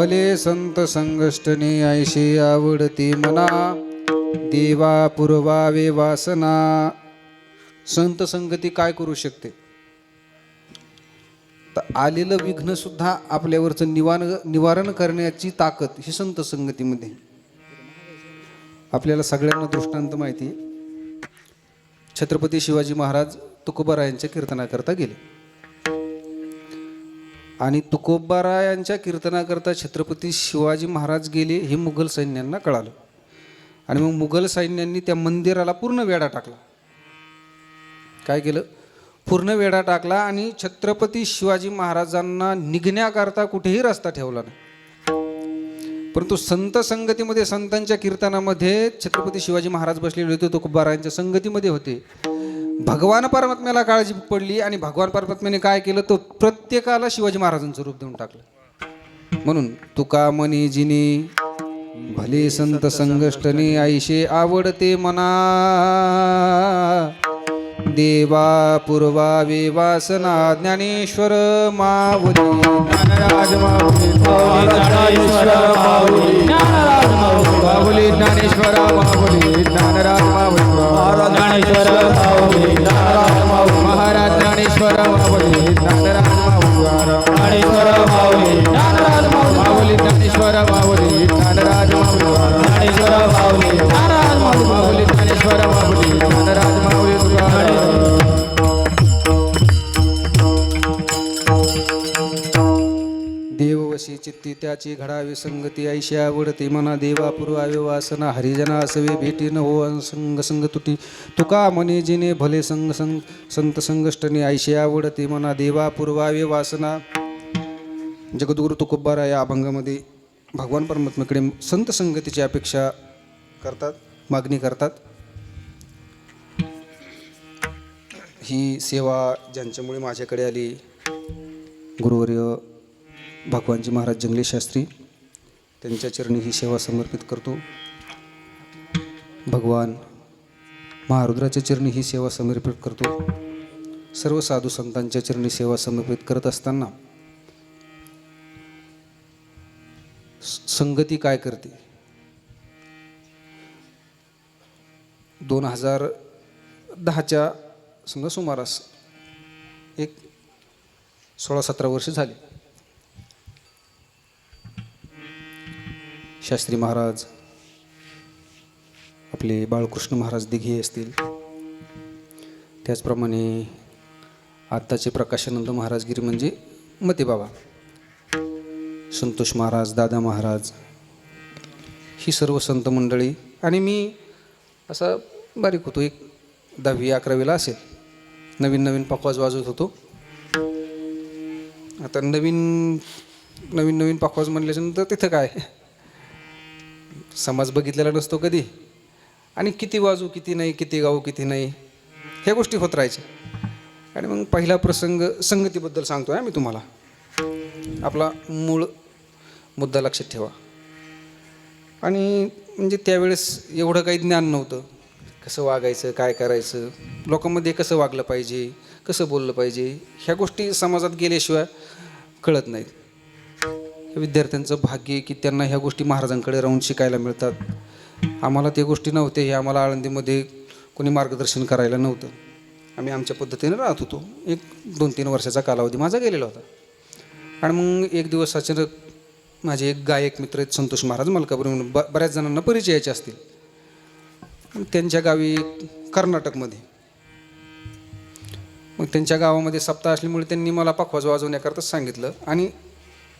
S2: भले संत संगष्टने ऐशे आवडते मना देवा पुरवावे वासना. संत संगती काय करू शकते? तर आलेलं विघ्न सुद्धा आपल्यावरचं निवारण करण्याची ताकद ही संत संगतीमध्ये. आपल्याला सगळ्यांना दृष्टांत माहिती आहे. छत्रपती शिवाजी महाराज तुकोबारायांच्या कीर्तनाकरता गेले आणि तुकोबारायांच्या कीर्तनाकरता छत्रपती शिवाजी महाराज गेले हे मुघल सैन्यांना कळालं आणि मग मुघल सैन्यांनी त्या मंदिराला पूर्ण वेढा टाकला. काय केलं? पूर्ण वेढा टाकला आणि छत्रपती शिवाजी महाराजांना निघण्याकरता कुठेही रस्ता ठेवला नाही. परंतु संत संगतीमध्ये, संतांच्या कीर्तनामध्ये छत्रपती शिवाजी महाराज बसलेले होते, तुकोबारायांच्या संगतीमध्ये होते. भगवान परमात्म्याला काळजी पडली आणि भगवान परमात्म्याने काय केलं? तो प्रत्येकाला शिवाजी महाराजांचं रूप देऊन टाकलं. म्हणून तुका म्हणे जिने भले संत संगष्टने ऐशे आवडते मना देवा पुरवावे वासना. ज्ञानेश्वर माऊली ज्ञानराज माऊली माऊली ज्ञानेश्वर माऊली ज्ञानराज माऊली महाराज ज्ञानेश्वर माऊली ज्ञानराज माऊली माऊली ज्ञानेश्वर माऊली ज्ञानराज माऊली माऊली ज्ञानेश्वर माऊली ज्ञानराज माऊली. देववशी चित्ती त्याची घडावी संगती ऐशी आवडते मना देवा पुरवावे वासना. हरिजना असवे भेटी न हो संग संग तुटी तुका म्हणे जिने भले संत संगष्टने ऐशी आवडते मना देवा पुरवावे वासना. जगद्गुरु तुकोबारा या अभंगामध्ये भगवान परमात्म्याकडे संत संगतीची अपेक्षा करतात, मागणी करतात. ही सेवा ज्यांच्यामुळे माझ्याकडे आली, गुरुवर्य भगवानजी महाराज जंगले शास्त्री, त्यांच्या चरणी ही सेवा समर्पित करतो. भगवान महारुद्राच्या चरणी ही सेवा समर्पित करतो. सर्व साधू संतांच्या चरणी सेवा समर्पित करत असताना संगती काय करते? 2010च्या समजा सुमारास एक 16-17 वर्ष झाली. शास्त्री महाराज, आपले बाळकृष्ण महाराज दिघे असतील, त्याचप्रमाणे आत्ताचे प्रकाशानंद महाराजगिरी म्हणजे मते बाबा, संतोष महाराज, दादा महाराज, ही सर्व संत मंडळी. आणि मी असा बारीक होतो, एक 10वी-11वीला असेल, नवीन पखवाज वाजवत होतो. आता नवीन पखवाज म्हणल्याच्यानंतर तिथं काय समाज बघितलेला नसतो कधी, आणि किती वाजू किती नाही, किती गाऊ किती नाही, ह्या गोष्टी होत राहायच्या. आणि मग पहिला प्रसंग संगतीबद्दल सांगतो आहे मी तुम्हाला. आपला मूळ मुद्दा लक्षात ठेवा. आणि म्हणजे त्यावेळेस एवढं काही ज्ञान नव्हतं, कसं वागायचं, काय करायचं, लोकांमध्ये कसं वागलं पाहिजे, कसं बोललं पाहिजे, ह्या गोष्टी समाजात गेल्याशिवाय कळत नाहीत. विद्यार्थ्यांचं भाग्य की त्यांना ह्या गोष्टी महाराजांकडे राहून शिकायला मिळतात. आम्हाला त्या गोष्टी नव्हत्या. हे आम्हाला आळंदीमध्ये कोणी मार्गदर्शन करायला नव्हतं. आम्ही आमच्या पद्धतीने राहत होतो. एक 2-3 वर्षाचा कालावधी माझा गेलेला होता. आणि मग एक दिवस अचानक माझे एक गायक मित्र आहेत, संतोष महाराज मलकापुरी म्हणून, बऱ्याच जणांना परिचयाचे असतील. त्यांच्या गावी कर्नाटकमध्ये, मग त्यांच्या गावामध्ये सप्ताह असल्यामुळे त्यांनी मला पखवाज वाजवण्याकरताच सांगितलं. आणि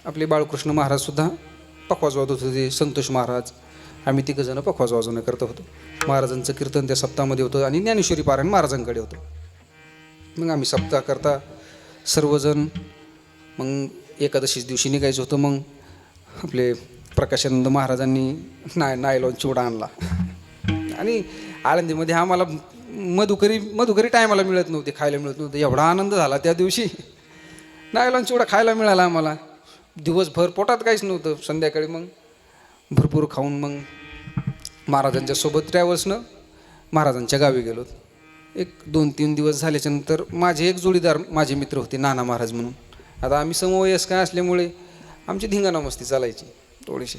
S2: आपले बाळकृष्ण महाराजसुद्धा पखवाज वाजवत होते, संतोष महाराज, आम्ही 3 जण पखवाज वाजवण्याकरता होतो. महाराजांचं कीर्तन त्या सप्ताहामध्ये होतं आणि ज्ञानेश्वरी पारायण महाराजांकडे होतं. मग आम्ही सप्ताह करता सर्वजण मग एकादशीच दिवशी निघायचं होतं. मग आपले प्रकाशानंद महाराजांनी नायलॉन चिवडा आणला. आणि आळंदीमध्ये आम्हाला मधुकरी टायमाला मिळत नव्हते, खायला मिळत नव्हतं. एवढा आनंद झाला त्या दिवशी. नायलॉन चिवडा खायला मिळाला आम्हाला. दिवसभर पोटात काहीच नव्हतं. संध्याकाळी मग भरपूर खाऊन मग महाराजांच्या सोबत ट्रॅव्हल्सनं महाराजांच्या गावी गेलो. एक 2-3 दिवस झाल्याच्यानंतर माझे एक जोडीदार, माझे मित्र होते, नाना महाराज म्हणून. आता आम्ही समवयस्क असल्यामुळे आमची धिंगाणा मस्ती चालायची थोडीशी.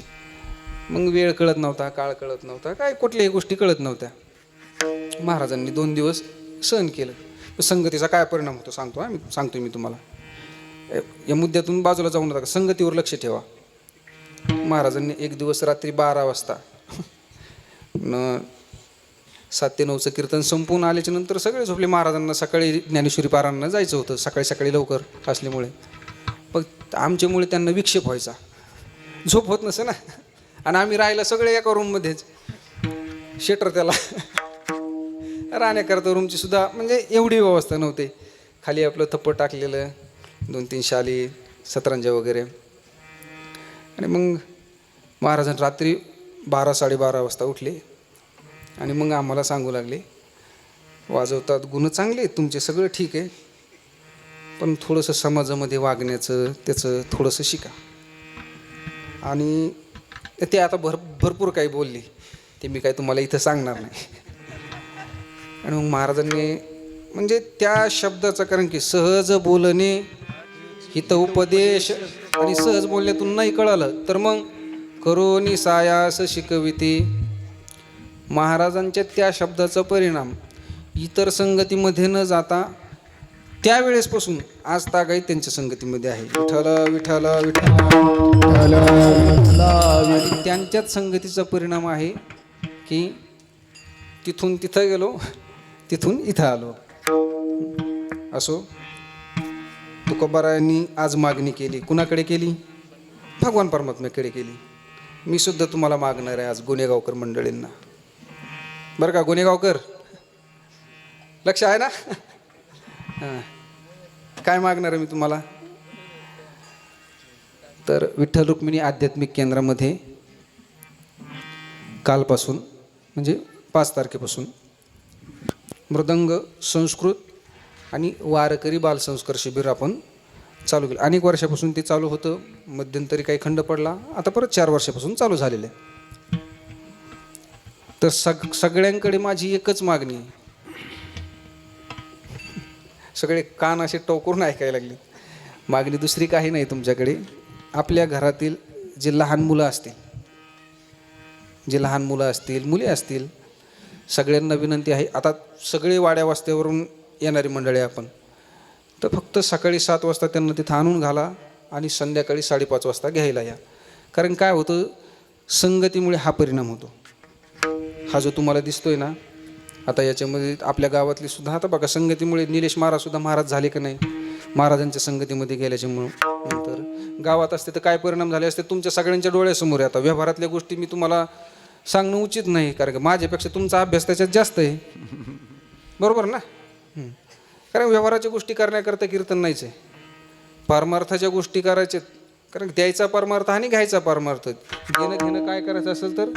S2: मग वेळ कळत नव्हता, काळ कळत नव्हता, काय कुठल्याही गोष्टी कळत नव्हत्या. महाराजांनी 2 दिवस सहन केलं. संगतीचा काय परिणाम होतो सांगतोय मी तुम्हाला. या मुद्द्यातून बाजूला जाऊ नका, संगतीवर लक्ष ठेवा. महाराजांनी एक दिवस रात्री 12 वाजता 7 ते 9चं कीर्तन संपून आल्याच्या नंतर सगळे झोपले. महाराजांना सकाळी ज्ञानेश्वरी पारायणाला जायचं होतं, सकाळी लवकर असल्यामुळे. पण आमच्यामुळे त्यांना विक्षेप व्हायचा, झोप होत नसे ना. आणि आम्ही राहायला सगळे एका रूममध्येच, शेटर त्याला राहण्याकरता रूमची सुद्धा म्हणजे एवढी व्यवस्था नव्हती. खाली आपलं थप्पड टाकलेलं, 2-3 शाली, सतरंजा वगैरे. आणि मग महाराजांनी रात्री 12-12:30 वाजता उठले आणि मग आम्हाला सांगू लागले, वाजवतात, गुण चांगले आहेत तुमचे, सगळं ठीक आहे, पण थोडंसं समाजामध्ये वागण्याचं त्याचं थोडंसं शिका. आणि ते आता भरपूर काही बोलले, ते मी काय तुम्हाला इथं सांगणार नाही. आणि मग महाराजांनी म्हणजे त्या शब्दाचं, कारण की सहज बोलणे हितोपदेश, आणि सहज बोलण्यातून नाही कळालं तर मग करोनी सायास शिकविते. महाराजांच्या त्या शब्दाचा परिणाम इतर संगतीमध्ये न जाता त्यावेळेसपासून आज तागाई त्यांच्या संगतीमध्ये आहे. विठ्ठल विठ्ठल विठ्ठल. आणि त्यांच्याच संगतीचा परिणाम आहे की तिथून तिथं गेलो, तिथून इथं आलो. असो, तुकोबारायांनी आज मागणी केली. कुणाकडे केली? भगवान परमात्म्याकडे केली. मी सुद्धा तुम्हाला मागणार आहे आज गुन्हेगावकर मंडळींना, बरं का गुन्हेगावकर, लक्ष आहे ना? हां, काय मागणार आहे मी तुम्हाला? तर विठ्ठल रुक्मिणी आध्यात्मिक केंद्रामध्ये कालपासून म्हणजे 5 तारखेपासून मृदंग, संस्कृत आणि वारकरी बालसंस्कार शिबिर आपण चालू केलं. अनेक वर्षापासून ते चालू होतं, मध्यंतरी काही खंड पडला, आता परत 4 वर्षापासून चालू झालेलं आहे. तर सगळ्यांकडे माझी एकच मागणी आहे. सगळे कान असे टोकरून ऐकायला लागले. मागणी दुसरी काही नाही तुमच्याकडे. आपल्या घरातील जे लहान मुलं असतील, मुली असतील, सगळ्यांना विनंती आहे. आता सगळे वाड्या वस्त्यावरून येणारी मंडळी आपण, तर फक्त सकाळी 7 वाजता त्यांना तिथं आणून घाला आणि संध्याकाळी 5:30 वाजता घ्यायला या. कारण काय होतं, संगतीमुळे हा परिणाम होतो. हा जो तुम्हाला दिसतोय ना आता याच्यामध्ये, आपल्या गावातली सुद्धा, आता बघा संगतीमुळे निलेश महाराजसुद्धा महाराज झाले का नाही महाराजांच्या संगतीमध्ये गेल्याच्यामुळं. नंतर गावात असते तर काय परिणाम झाले असते तुमच्या सगळ्यांच्या डोळ्यासमोर आहे. आता व्यवहारातल्या गोष्टी मी तुम्हाला सांगणं उचित नाही, कारण की माझ्यापेक्षा तुमचा अभ्यास त्याच्यात जास्त आहे, बरोबर ना? कारण व्यवहाराच्या गोष्टी करण्याकरता कीर्तन नाहीच आहे, परमार्थाच्या गोष्टी करायच्यात. कारण द्यायचा परमार्थ आणि घ्यायचा परमार्थ, घेणं काय करायचं असेल तर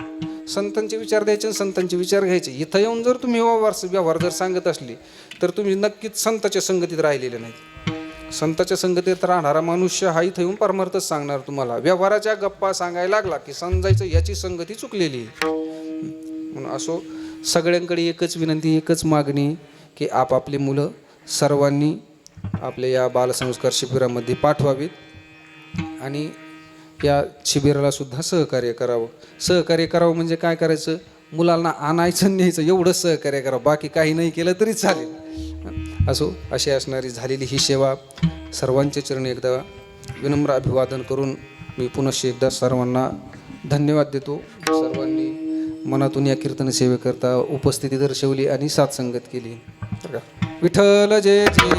S2: संतांचे विचार द्यायचे आणि संतांचे विचार घ्यायचे. इथं येऊन जर तुम्ही व्यवहार जर सांगत असली तर तुम्ही नक्कीच संतांच्या संगतीत राहिलेले नाहीत. संतांच्या संगतीत राहणारा मनुष्य हा इथं येऊन परमार्थच सांगणार तुम्हाला. व्यवहाराच्या गप्पा सांगायला लागला की समजायचं याची संगती चुकलेली आहे. म्हणून असो, सगळ्यांकडे एकच विनंती, एकच मागणी की आपापली मुलं सर्वांनी आपल्या या बालसंस्कार शिबिरामध्ये पाठवावीत आणि या शिबिराला सुद्धा सहकार्य करावं. म्हणजे काय करायचं, मुलांना आणायचं न्यायचं एवढंच सहकार्य करावं, बाकी काही नाही केलं तरी चालेल. असो, अशी असणारी झालेली ही सेवा सर्वांच्या चरणी एकदा विनम्र अभिवादन करून मी पुनश्च एकदा सर्वांना धन्यवाद देतो. सर्वांनी मनातून या कीर्तन सेवेकरता उपस्थिती दर्शवली आणि साथसंगत केली. विठ्ठल जय जय.